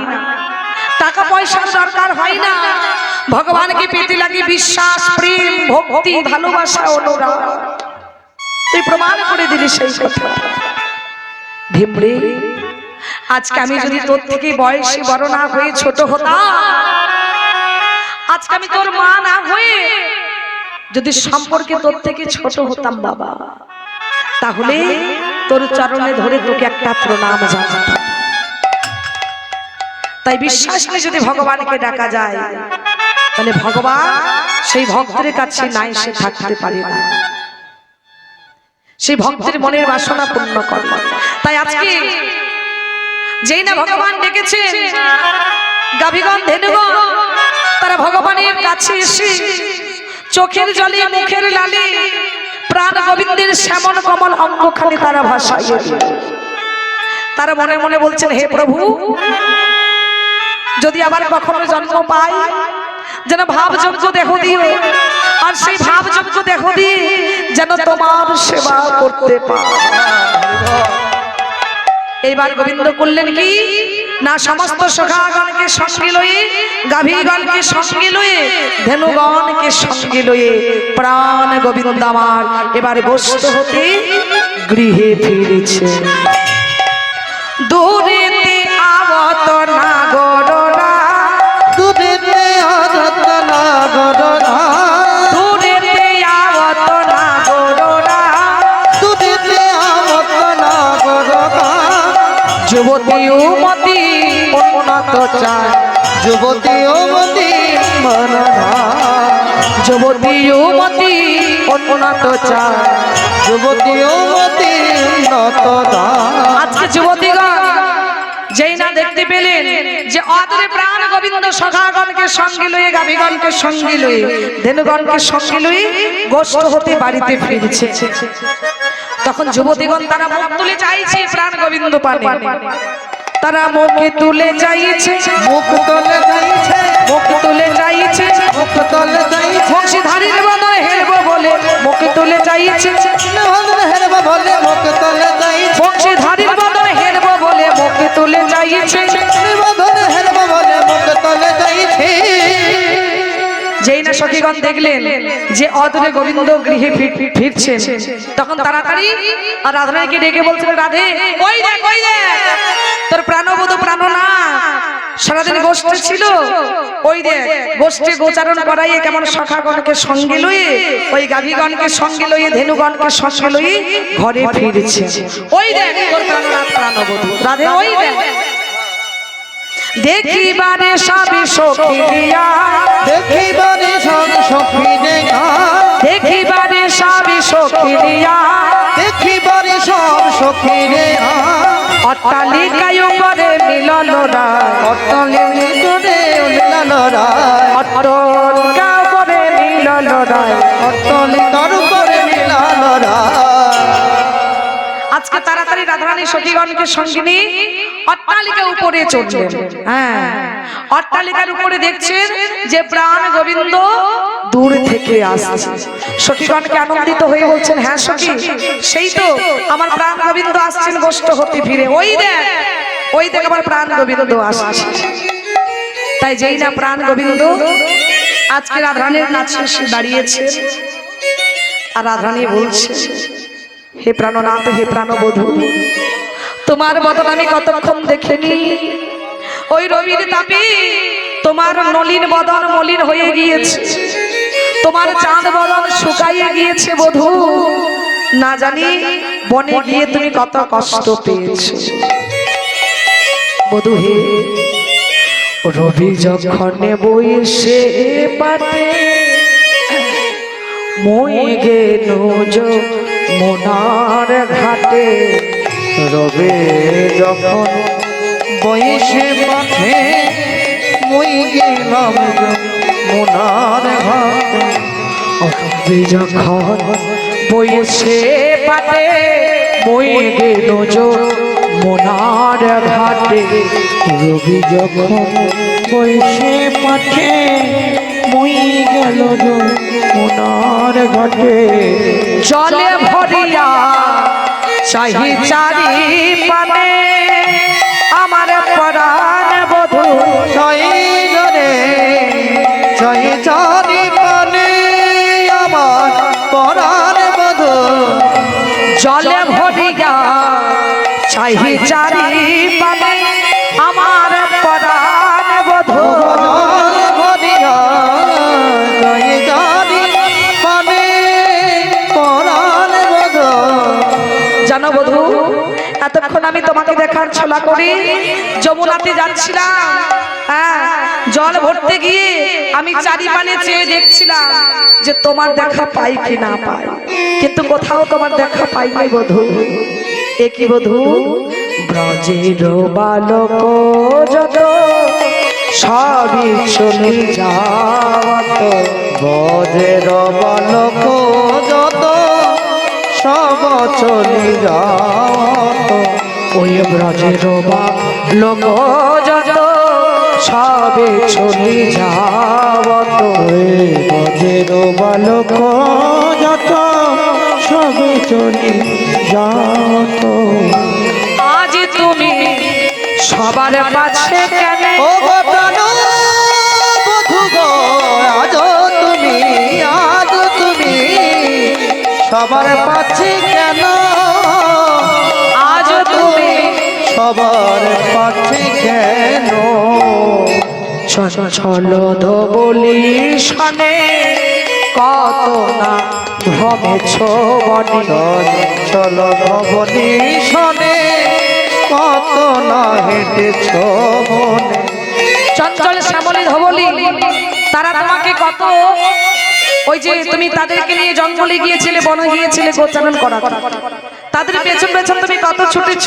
টাকা পয়সার দরকার হয় না, ভগবানকে পেতে লাগে বিশ্বাস, প্রেম, ভক্তি, ভালোবাসা, অনুরাগ। তুই প্রমাণ করে দিলি সেই কথা। ভীমরে আজকে আমি যদি তোর থেকে বয়সে বড় না হয়ে ছোট হতাম, আজকে আমি তোর মা না হয়ে যদি সম্পর্কে তোর থেকে ছোট হতাম বাবা, তাহলে তোর চরণে ধরে তোকে একটা প্রণাম জানাতাম। তাই বিশ্বাস নিয়ে যদি ভগবানকে ডাকা যায়, তাহলে ভগবান সেই ভক্তের কাছে না এসে থাকতে পারে না, সেই ভক্তের মনের বাসনা পূর্ণ করে। তাই আজকে যেই না ভগবান ডেকেছেন গাভীগণ ধেনুগণ তারা ভগবানের কাছে এসে চোখের জলে মুখের লালে প্রাণ গোবিন্দের শ্যামল কমল অঙ্গখানি তারা ভাসাইয়ে দিল। তারা মনে মনে বলছেন, হে প্রভু, যদি আবার কখনো জন্ম পাই যেন ভাবযোগ্য দেহ দিও, আর সেই ভাবযোগ্য দেহ দিয়ে যেন তোমার সেবা করতে পারি। এইবার গোবিন্দ করলেন কি না, সমস্ত সখাগণকে সঙ্গে লয়ে, গাভীগণকে সঙ্গে লয়ে, ধেনুগণকে সঙ্গে লয়ে প্রাণ গোবিন্দ আমার এবার বসতে হতে গৃহে ফিরেছে। দূরেতে আবত নাগররা, দুধেতে আদত নাগররা, দূরেতে আবত নাগররা, দুধেতে আদত নাগররা, যুবতী মতি উন্নত চায়, যুবতী ও মতি মনধা, যুবতী মতি উন্নত চায়। যুবতী ও মতি উন্নত ধা। আজকে যুবতীগণ যেই না দেখতে পেলেন যে অদূরে প্রাণ গোবিন্দ সখাগণকে সঙ্গে লয়ে, গাভীগণকে সঙ্গে লয়ে, ধেনুগণকে সঙ্গে লয়ে গোষ্ঠ হতে বাড়িতে ফিরছে, তখন যুবতীগণ তারা মুখ তুলে চাইছে প্রাণ গোবিন্দ পানে। তারা মুখে তুলে চাইছে, মুখ তলে যাইছে, মুখ তুলে চাইছে, মুখ তলে যাইছে, বংশীধারীর বদনে হেরবো বলে মুখে তুলে চাইছে, হেরবা বলে মুখ তলে যাইছে, বংশীধারীর বদনে হেরবো বলে মুখে তুলে চাইছে। বদনে হেরবা বলে মুখ তলে যাইছে। যেই না সখীগণ দেখলেন যে অদূরে গোবিন্দ গৃহে ফিরছেন, তখন তাড়াতাড়ি আর রাধারানীকে ডেকে বলছেন, রাধে কই দেখ, কই দেখ তোর প্রাণবধূ প্রাণনা সারাদিন গোষ্ঠী ছিল, ওই দেখ গোষ্ঠী গোচারণ করাইয়ে কেমন সখাগণকে সঙ্গে লয়ে, ওই গাভীগণকে সঙ্গে লয়ে, ধেনুগণকে সঙ্গে লয়ে ঘরে ফিরছে। ওই দেখ তোর প্রাণনাথ প্রাণবধূ রাধে, ওই দেখ। দেখিবারে সবই সখী দিয়া, দেখিবারে সব সখী দেখা, দেখিবারে সবই সখী দিয়া, দেখিবারে সব সখী রে, অট্টালিকায় উপরে মিলন রায়, অট্টালিকা উল্লাল রায়, অট্টালিকা উপরে মিলন রায়, অট্টালিকার উপরে মিলাল রায়। আজকে তাড়াতাড়ি রাধারানী সখীগণকে সঙ্গে নিয়ে অট্টালিকার উপরে চললেন। হ্যাঁ, অট্টালিকার উপরে দেখছেন যে প্রাণ গোবিন্দ দূর থেকে আসছে। সখীগণকে আনন্দিত হয়ে বলছেন, হ্যাঁ সখী, সেই তো আমার প্রাণ গোবিন্দ আসছেন গোষ্ঠ হতে ফিরে। ওই দেখ, ওই দেখ আমার প্রাণ গোবিন্দ আসছে। তাই যেই না প্রাণ গোবিন্দ আজকে রাধারানীর কাছে এসে দাঁড়িয়েছে, আর রাধারানী বলছে, হে প্রাণনাথ, হে প্রাণবধূ, তোমার বদন আমি কতক্ষণ দেখেনি। ওই রবির তাপে তোমার নলিন বদন মলিন হয়ে গিয়েছে, তোমার চাঁদ বদন শুকাইয়ে গিয়েছে বধূ। না জানি বনে গিয়ে তুমি কত কষ্ট পেয়েছো বধূ। হে রবি যখন বইসে পাতে মই গেল মোনার ঘাটে, রবে যখন বয়সে মাঠে, মই গেলাম মোনার ঘাটে, রবি যখন বইসে পাতে মই গেল মোনার ঘাটে, রবি যখন বয়সে মাঠে, মই গেল মোনার ঘাটে, জলে ভরিয়া চাহি চারি পানে আমার পরাণ বধূ। রে জয় চারি পানে আমার পরাণ বধূ, জলে ভরিয়া চাহি চারি পানে আমার পরাণ বধূ। ভরিয়া জয় চারি পানে পরাণ বধূ। জানো বধূ, এতক্ষণ আমি তোমাকে দেখার ছলা করি যমুনাতে যাচ্ছিলাম। হ্যাঁ, জল ভরতে গিয়ে আমি চারিপানে চেয়ে দেখছিলাম যে তোমার দেখা পাই কি না পাই, কিন্তু কোথাও তোমার দেখা পাই নাই বধূ। এ কি বধূ, ব্রজের বালক যত সবই চলে যাওয়াত, ব্রজের বালক যত সব চলে যাওয়াত, ওই ব্রজের বালক যত সবে চলে যাওয়াত, ব্রজের বালক যত সব চলে যাওয়াত। আজ তুমি সবার কাছে কেন ও গো প্রাণ বধূ গো, আজ তুমি সবার পাচ্ছে কেন, আজ তুমি সবার পাচ্ছে কেন, চঞ্চল ধবলি শনে কত না ভ্রমেছ বনে, চল ভবনী শনে কত না হেঁটেছ মনে। চঞ্চল শ্যামলী ধবলি তারা তোমাকে কত, ওই যে তুমি তাদেরকে নিয়ে জঙ্গলে গিয়েছিলে, বনে গিয়েছিলে গোচারণ করা, তাদের পেছন পেছন তুমি কত ছুটেছ।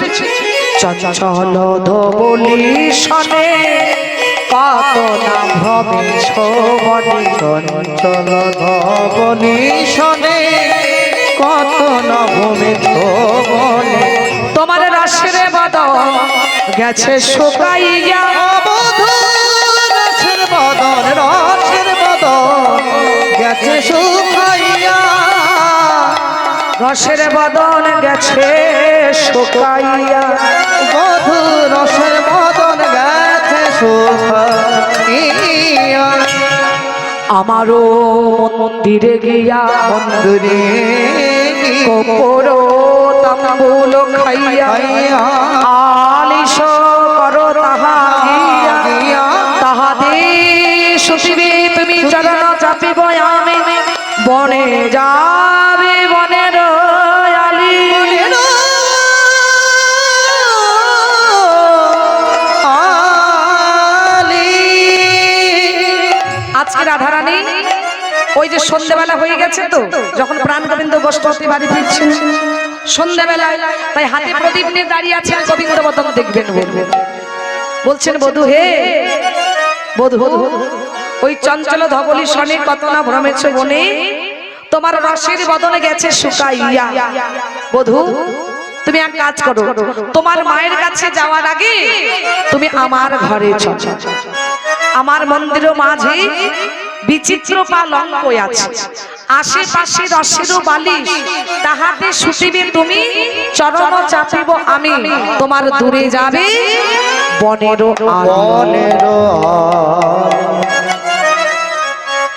চঞ্চল ধবলি শনে কত না ভ্রমেছ বনে, চঞ্চল ধবনী শনে কত না ভূমেছ মনে। তোমার রাশের বদন গেছে শুকাইয়া, বধূ রসের বদন, রসের বদন গেছে শুকাইয়া, রসের বদন গেছে শুকাইয়া, বধূ রসের বদন গেছে শুকাইয়া। আমারও মন্দিরে গিয়া বন্ধুরে কপর তাম্বুল খাইয়া, আলিশ করো তাহা গিয়া, তাহাদে শুতিবে তুমি চরণ চাপিব আমি, বনে যাবে বনের আলি। আজকে রাধারানী ওই যে সন্ধ্যেবেলা হয়ে গেছে তো, যখন প্রাণ গোবিন্দ গোষ্ঠী বাড়ি ফিরছেন সন্ধ্যেবেলায়, তাই হাতে প্রদীপ নিয়ে দাঁড়িয়ে আছেন, গোবিন্দ বদন দেখবেন বলছেন বধূ হে বধূ, ওই চঞ্চল ধবলি শনে কত না ভ্রমেছ বনে, তোমার রসের বদনে গেছে শুকাইয়া। বধূ তুমি এক কাজ করো, তোমার মায়ের কাছে যাওয়ার আগে তুমি আমার ঘরে চলো, আমার মন্দিরের মাঝে বিচিত্র পালঙ্ক আছে, আশেপাশে রসের বালিশ, তাহাতে শুতিবে তুমি চরণ চাপিব আমি, তোমার দূরে যাবে বনেরও বনের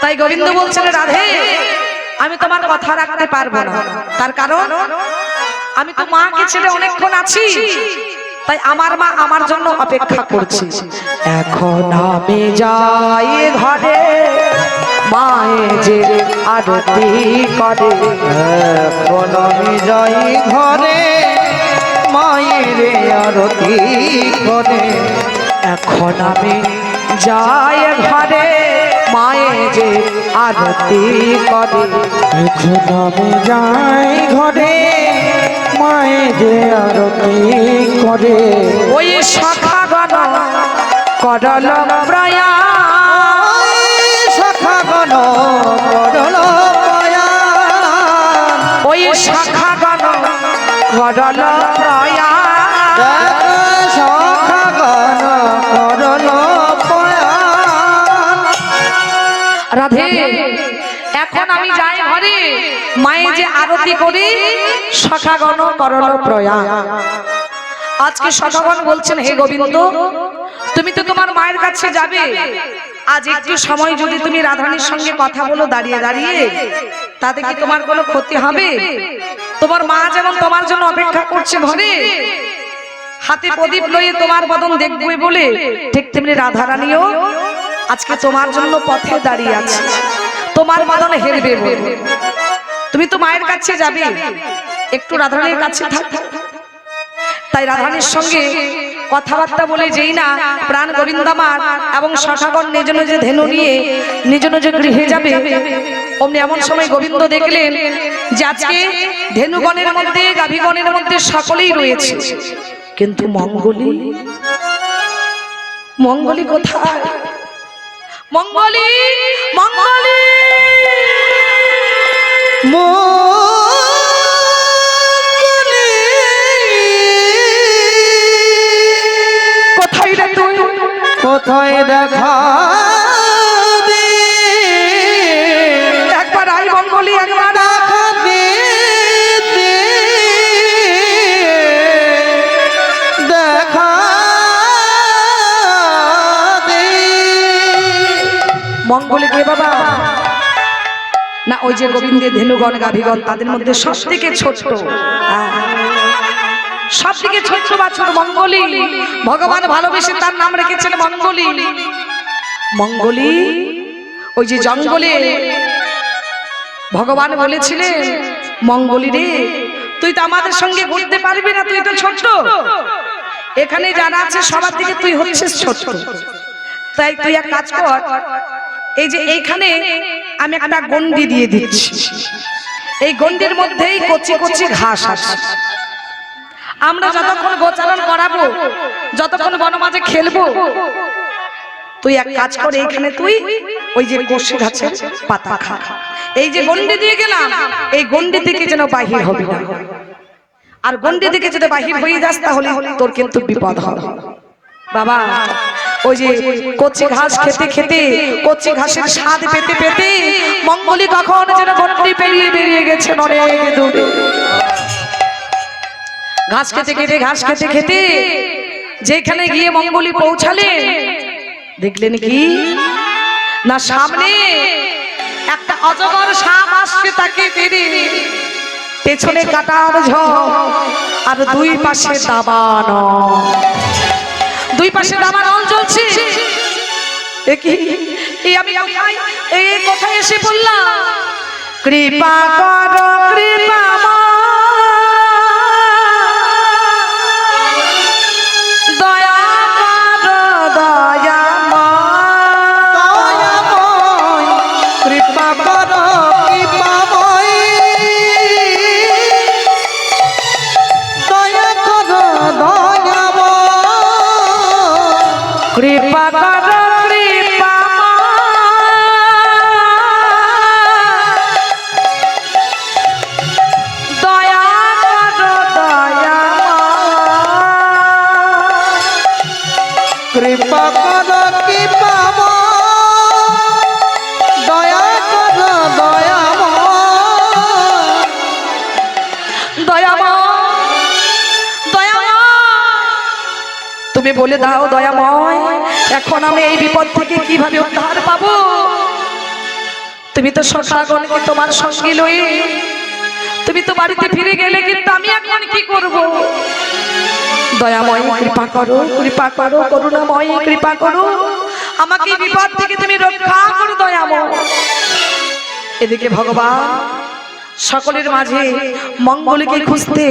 তাই গোবিন্দ বলছেন রাধে আমি তোমার কথা রাখতে পারবো না, তার কারণ আমি তো মাকে ছেড়ে অনেকক্ষণ আছি, তাই আমার মা আমার জন্য অপেক্ষা করছে। এখন আমি যাই ঘরে, মায়ে যে আরতি করে, এখন আমি যাই ঘরে, মায়ের আরতি করে। এখন আমি যাই ঘরে, মায়ে যে আরতি করে, এখন আমি যাই ঘরে, মায়ের যে আরতি করে। ওই শাখাগণ করল প্রয়াণ, শাখাগণ করল প্রয়াণ, ওই শাখাগণ করল প্রয়াণ। শাখাগণ করল প্রয়াণ। রাধে এখন আমি যাই ঘরে, মায়ে যে আরতি করি, শাখাগণ করল প্রয়াণ। আজকে শাখাগণ বলছেন হে গোবিন্দ তুমি তো তোমার মায়ের কাছে যাবে, আজ একটু সময় যদি তুমি রাধারানীর সঙ্গে কথা বলো দাঁড়িয়ে দাঁড়িয়ে, তাতে কি তোমার কোনো ক্ষতি হবে? তোমার মা যেমন তোমার জন্য অপেক্ষা করছে ঘরে, হাতে প্রদীপ লইয়ে তোমার বদন দেখবে বলে, ঠিক তেমনি রাধারানীও আজকে তোমার জন্য পথে দাঁড়িয়ে আছে, তোমার বদন হেরবে বলে। তুমি তো মায়ের কাছে যাবে, একটু রাধারানীর কাছে থাক। তাই রাধারানীর সঙ্গে কথাবার্তা বলে যেই না প্রাণ গোবিন্দমার এবং শাখাগণ নিজ নিজ ধেনু নিয়ে নিজ নিজ গৃহে যাবে, অমনি এমন সময় গোবিন্দ দেখলেন যে আজকে ধেনুগণের মধ্যে গাভীগণের মধ্যে সকলেই রয়েছে, কিন্তু মঙ্গলী, মঙ্গলী কোথায়? মঙ্গলী, মঙ্গলী, কোথায় রে তুই? কোথায় দেখা দে, একবার আই মঙ্গলী, একবার দেখা দে, দে, দেখা দে। মঙ্গলী কে বাবা? না ওই যে গোবিন্দের ধেনুগণ গাভীগণ তাদের মধ্যে সব থেকে ছোট, সব থেকে ছোট বাছুর মঙ্গলী। ভগবান ভালোবেসে তার নাম রেখেছেন মঙ্গলী। মঙ্গলী ওই যে জঙ্গলে ভগবান বলেছিলেন, মঙ্গলী রে তুই তো আমাদের সঙ্গে ঘুরতে পারবি না, তুই তো ছোট, এখানে যারা আছে সবার থেকে তুই হচ্ছিস ছোট, তাই তুই এক কাজ কর, এই যে এইখানে আমি একটা গন্ডি দিয়ে দিচ্ছি, এই গন্ডির মধ্যেই কচি কচি ঘাস আছে, আমরা যতক্ষণ গোচারণ করাবো, যতক্ষণ বনমাঝে খেলবো, তুই এক কাজ করে এইখানে তুই ওই যে কষি গাছের পাতা খা। এই যে গন্ডি দিয়ে গেলাম, এই গন্ডি থেকে যেন বাহির হবে না, আর গন্ডি থেকে যদি বাহির হয়ে যাস তাহলে তোর কিন্তু বিপদ হবে। বাবা ওই যে কচি ঘাস খেতে খেতে, কচি ঘাসের স্বাদ পেতে পেতে মঙ্গলী কখন যেন গন্ডি পেরিয়ে বেরিয়ে গেছে অনেক দূরে। ঘাস খেতে খেতে, ঘাস খেতে খেতে যেখানে গিয়ে মঙ্গলী পৌঁছালেন, দেখলেন কি না সামনে একটা অজগর সাপ আসছে তাকে টেনে, পেছনে কাটার ঝড় আর দুই পাশে দাবানল, দুই পাশে দাবানল চলছে। এই আমি এই কোথায় এসে বললাম, কৃপা করো কৃপা কৃপা করো কৃপা, দয়া করো দয়া, কৃপা করো কৃপা, দয়া করো দয়া, তুমি বলে দাও দয়াময়, এখন আমি এই বিপদ থেকে কিভাবে উদ্ধার পাবো? তুমি তো সখাগণকে তোমার সঙ্গে লয়ে তুমি তো বাড়িতে ফিরে গেলে, কিন্তু আমি এখন কি করব? দয়াময় কৃপা করো, কৃপা করো, করুণাময় কৃপা করো, আমাকে বিপদ থেকে তুমি রক্ষা করো দয়াময়। এদিকে ভগবান সকলের মাঝে মঙ্গলীকে খুঁজতে,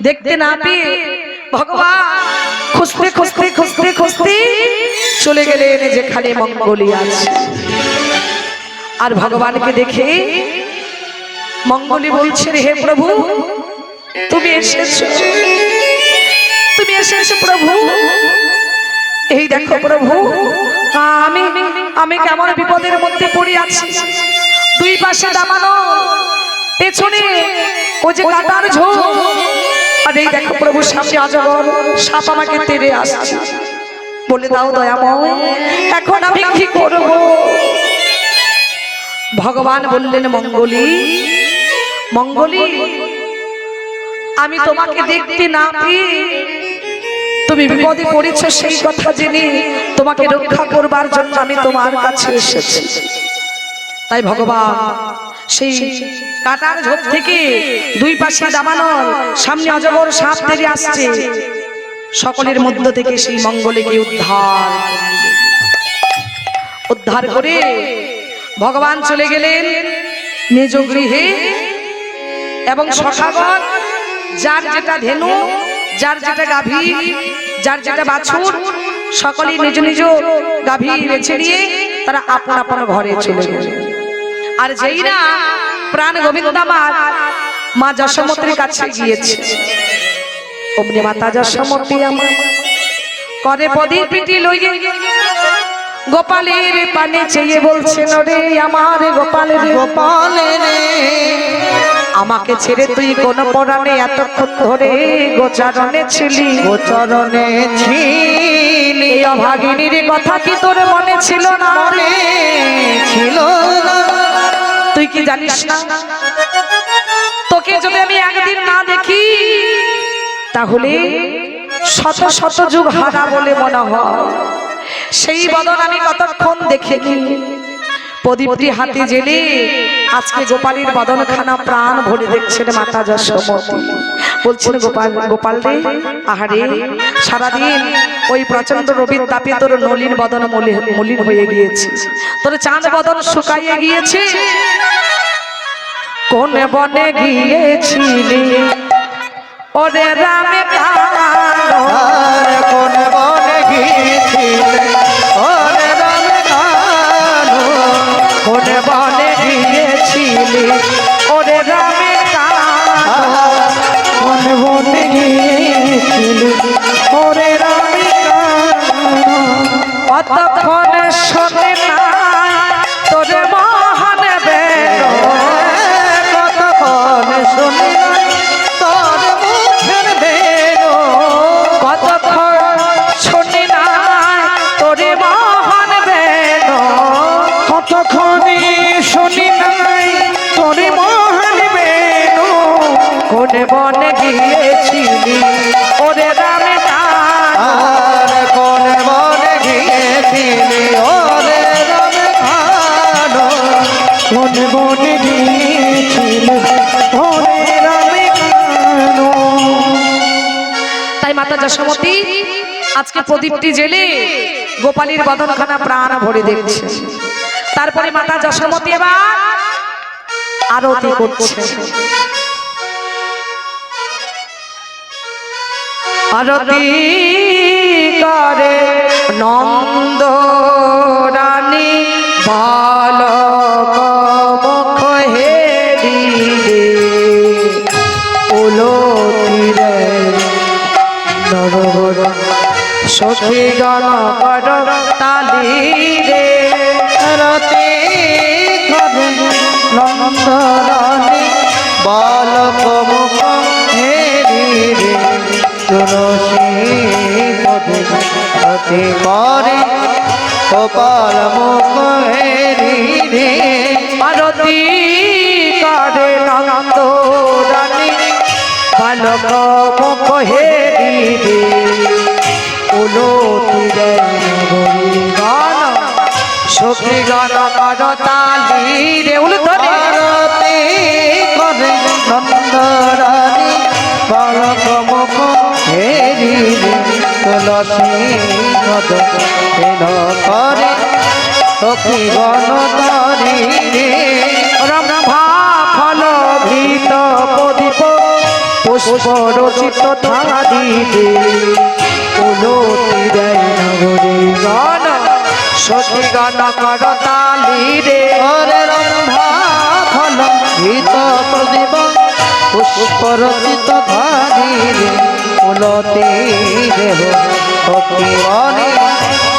দেখতে না পেয়ে ভগবান খুঁজতে খুঁজতে খুঁজতে খুঁজতে চলে গেলেন যেখানে মঙ্গলী আছে। আর ভগবানকে দেখে মঙ্গলী বলছেন, হে প্রভু তুমি এসেছো, তুমি এসেছো প্রভু, এই দেখো প্রভু আমি আমি কেমন বিপদের মধ্যে পড়ে আছি, দুই পাশে দাবানো, পেছনে ও যে কাটার ঝোল, আর এই দেখো প্রভু সামনে অজগর সাপ আমাকে তেড়ে আসছে, বলে দাও দয়াময় এখন আমি কি করব? ভগবান বললেন, মঙ্গলী মঙ্গলী আমি তোমাকে দেখতে না পেয়ে তুমি বিপদে পড়েছ সেই কথা জেনে তোমাকে রক্ষা করবার জন্য আমি তোমার কাছে এসেছি। তাই ভগবান সেই কাটার ঝোপ থেকে দুই পাশে দাবানল, সামনে অজগর সাপ তেড়ে আসছে, সকলের মধ্য থেকে সেই মঙ্গলীকে উদ্ধার করে ভগবান চলে গেলেন নিজ গৃহে। এবং সখাগণ যার যেটা ধেনু, যার যেটা গাভী, যার যেটা বাছুর, সকলেই নিজ নিজ গাভী বেছে নিয়ে তারা আপন আপন ঘরে চলে গেল। আর যেই না প্রাণ গোবিন্দা মা যশোমতীর কাছে গিয়েছে, অমনি মাতা যশোমতী আমার করে পদে পিটি লইয়ে গোপালের পানে চেয়ে বলছেন রে আমার গোপাল রে, গোপাল রে আমাকে ছেড়ে তুই কোন পরাণে এতক্ষণ ধরে গোচারণে ছিলি, গোচরণে ছিলি, এই অভাগিনীর কথা কি তোর মনে ছিল না রে? ছিল না। তুই কি জানিস না তোকে যদি আমি একদিন না দেখি তাহলে শত শত যুগ হারা বলে মনে হয়। সেই বদন আমি কতক্ষণ দেখিনি, প্রদীপটি হাতে জেলে আজকে গোপালীর বদনখানা প্রাণ ভরে দেখছেন মাতা যশোমতী। বলছেন গোপাল, গোপাল রে আহারে সারাদিন ওই প্রচন্ড রবির তাপে তোর নলিন বদন মলিন হয়ে গিয়েছে, তোর চাঁদ বদন শুকাইয়ে গিয়েছে। কোন বনে গিয়েছিলি ওরে রামে কানো, কোন বনে গিয়েছিলে ওরে রামে কানো, কোন বনে গিয়েছিলি ওরে রামে কানো, কোন বনে গিয়েছিলে ওরে রামে কানো। কতক্ষণ শোনে না তোর মহান বেনো, কতক্ষণ শুনি তোর মুখের বেনো, কতক্ষণ শোনে না তোর মহান বেনো, কতক্ষণে শুনি নাই তোর মহান বেনো। কোন বনে গিয়েছিলি ওরে রামে কানো, আর কোন বনে গিয়েছিলে ওরে রামে কানো, কোন বনে গিয়েছিলে ওরে রামে কানো। তাই মাতা যশোমতী আজকে প্রদীপটি জেলে গোপালীর বদনখানা প্রাণ ভরে দেখছে। তারপরে মাতা যশোমতী এবার আরতি করছে। আরতি করে নন্দ রানী বালক মুখ হেরি রে, উলটিরে নরবর সখী গণ কর তালি রে, রতি করে নন্দরানী বালক মুখ হেরি রে, তুলসী পদে রতি করে গোপাল মুখ হেরি রে। আরতি করে নন্দ রানী বালক মুখ হেরি রে, উলটিরে নগরী গান সখী গান কর তালি রে, উলুধ্বনি আরতি করে নন্দরানী বালক মুখ হেরি রে, তুলসী পদ হেন করে সখী গণ তারি রে। রম্ভা ফল ভীত প্রদীপ পুষ্প রচিত ধারি রে, উলটি দেয় নগরী গান সখী গান কর তালি রে, হরে রম্ভা ফল গীত প্রদীপ পুষ্প রচিত ধারি রে, উলতি দেহ সখী গণে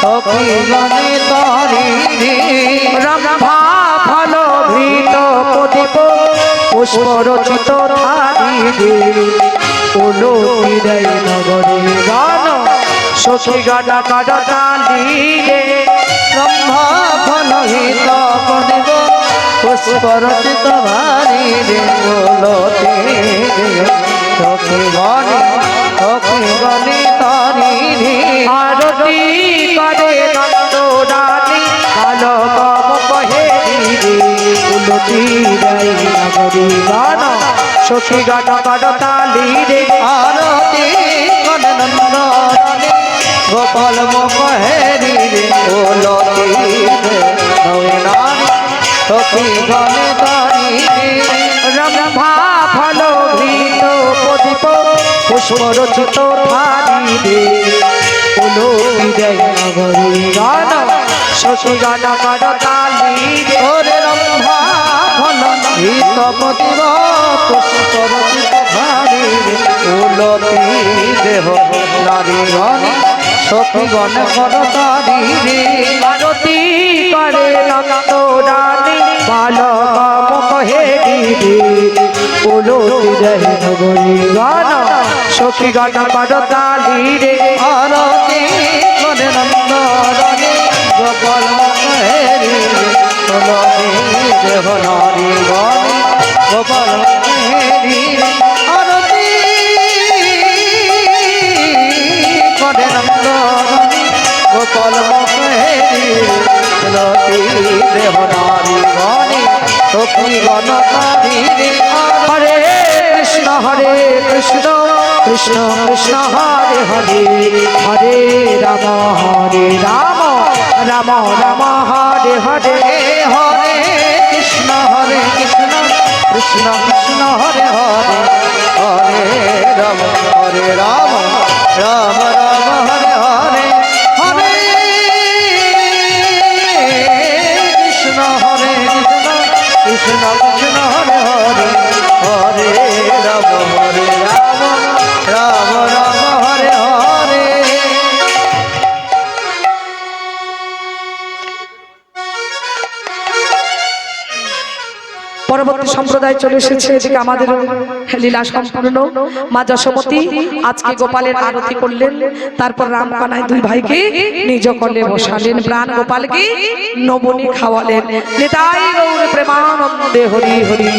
সখী গণে তারি রে। রম্ভা ফল ভীত প্রদীপ পুষ্প রচিত ধারি রে, উলটি দেয় নগরী গান সখী গান কর তালি রে, ব্রহ্মা ফল হিত প্রদীপ পুষ্প রচিত ভারি রে, উলতি দেহ সখী গণে সখী গণে তারি রে। আরতি করে নন্দ রানী বালক মুখ হেরি রে, উলটি দেয় নগরী গান সখী গান কর তালি রে, আরতি করে নন্দরানী গোপাল মুখ হেরি রে, উলতি নয়নানী সখী গণে তারি রে। রম্ভা ফল ভীত প্রদীপ পুষ্প রচিত ধারি রে, উলটি দেয় নগরী গান সখী গান কর তালি রে, ওরে রম্ভা ফল হিত প্রদীপ পুষ্প রচিত ভারি উলতি দেহ নারীগণ সখীগণ করতারি রে আরতি করে নন্দ রানী বালক হে দিদি উলতি দেহ নগরী গান সখী গান করতালি রে আরতি করে নন্দ রানী গোপাল মহেরি উলতি দেহ নারীগণ গোপাল মহেরি আরতি করে নন্দ রানী গোপাল মহেরি উলতি দেহ নারীগণ সখী গণতারি রে হরে কৃষ্ণ কৃষ্ণ কৃষ্ণ হরে হরে হরে রাম রাম রাম হরে হরে হরে কৃষ্ণ কৃষ্ণ কৃষ্ণ হরে হরে হরে রাম রাম রাম হরে হরে হরে কৃষ্ণ কৃষ্ণ কৃষ্ণ হরে হরে হরে রাম রাম রাম হরে হরে পরবর্তী সম্প্রদায় চলে এসেছে এদিকে আমাদের লীলা সম্পূর্ণ মা যশোমতী আজকে গোপালের আরতি করলেন, তারপর রামকানাই দুই ভাইকে নিজ কোলে বসালেন, প্রাণ গোপালকে নবনী খাওয়ালেন। নিতাই গৌর প্রেমানন্দে হরি হরি।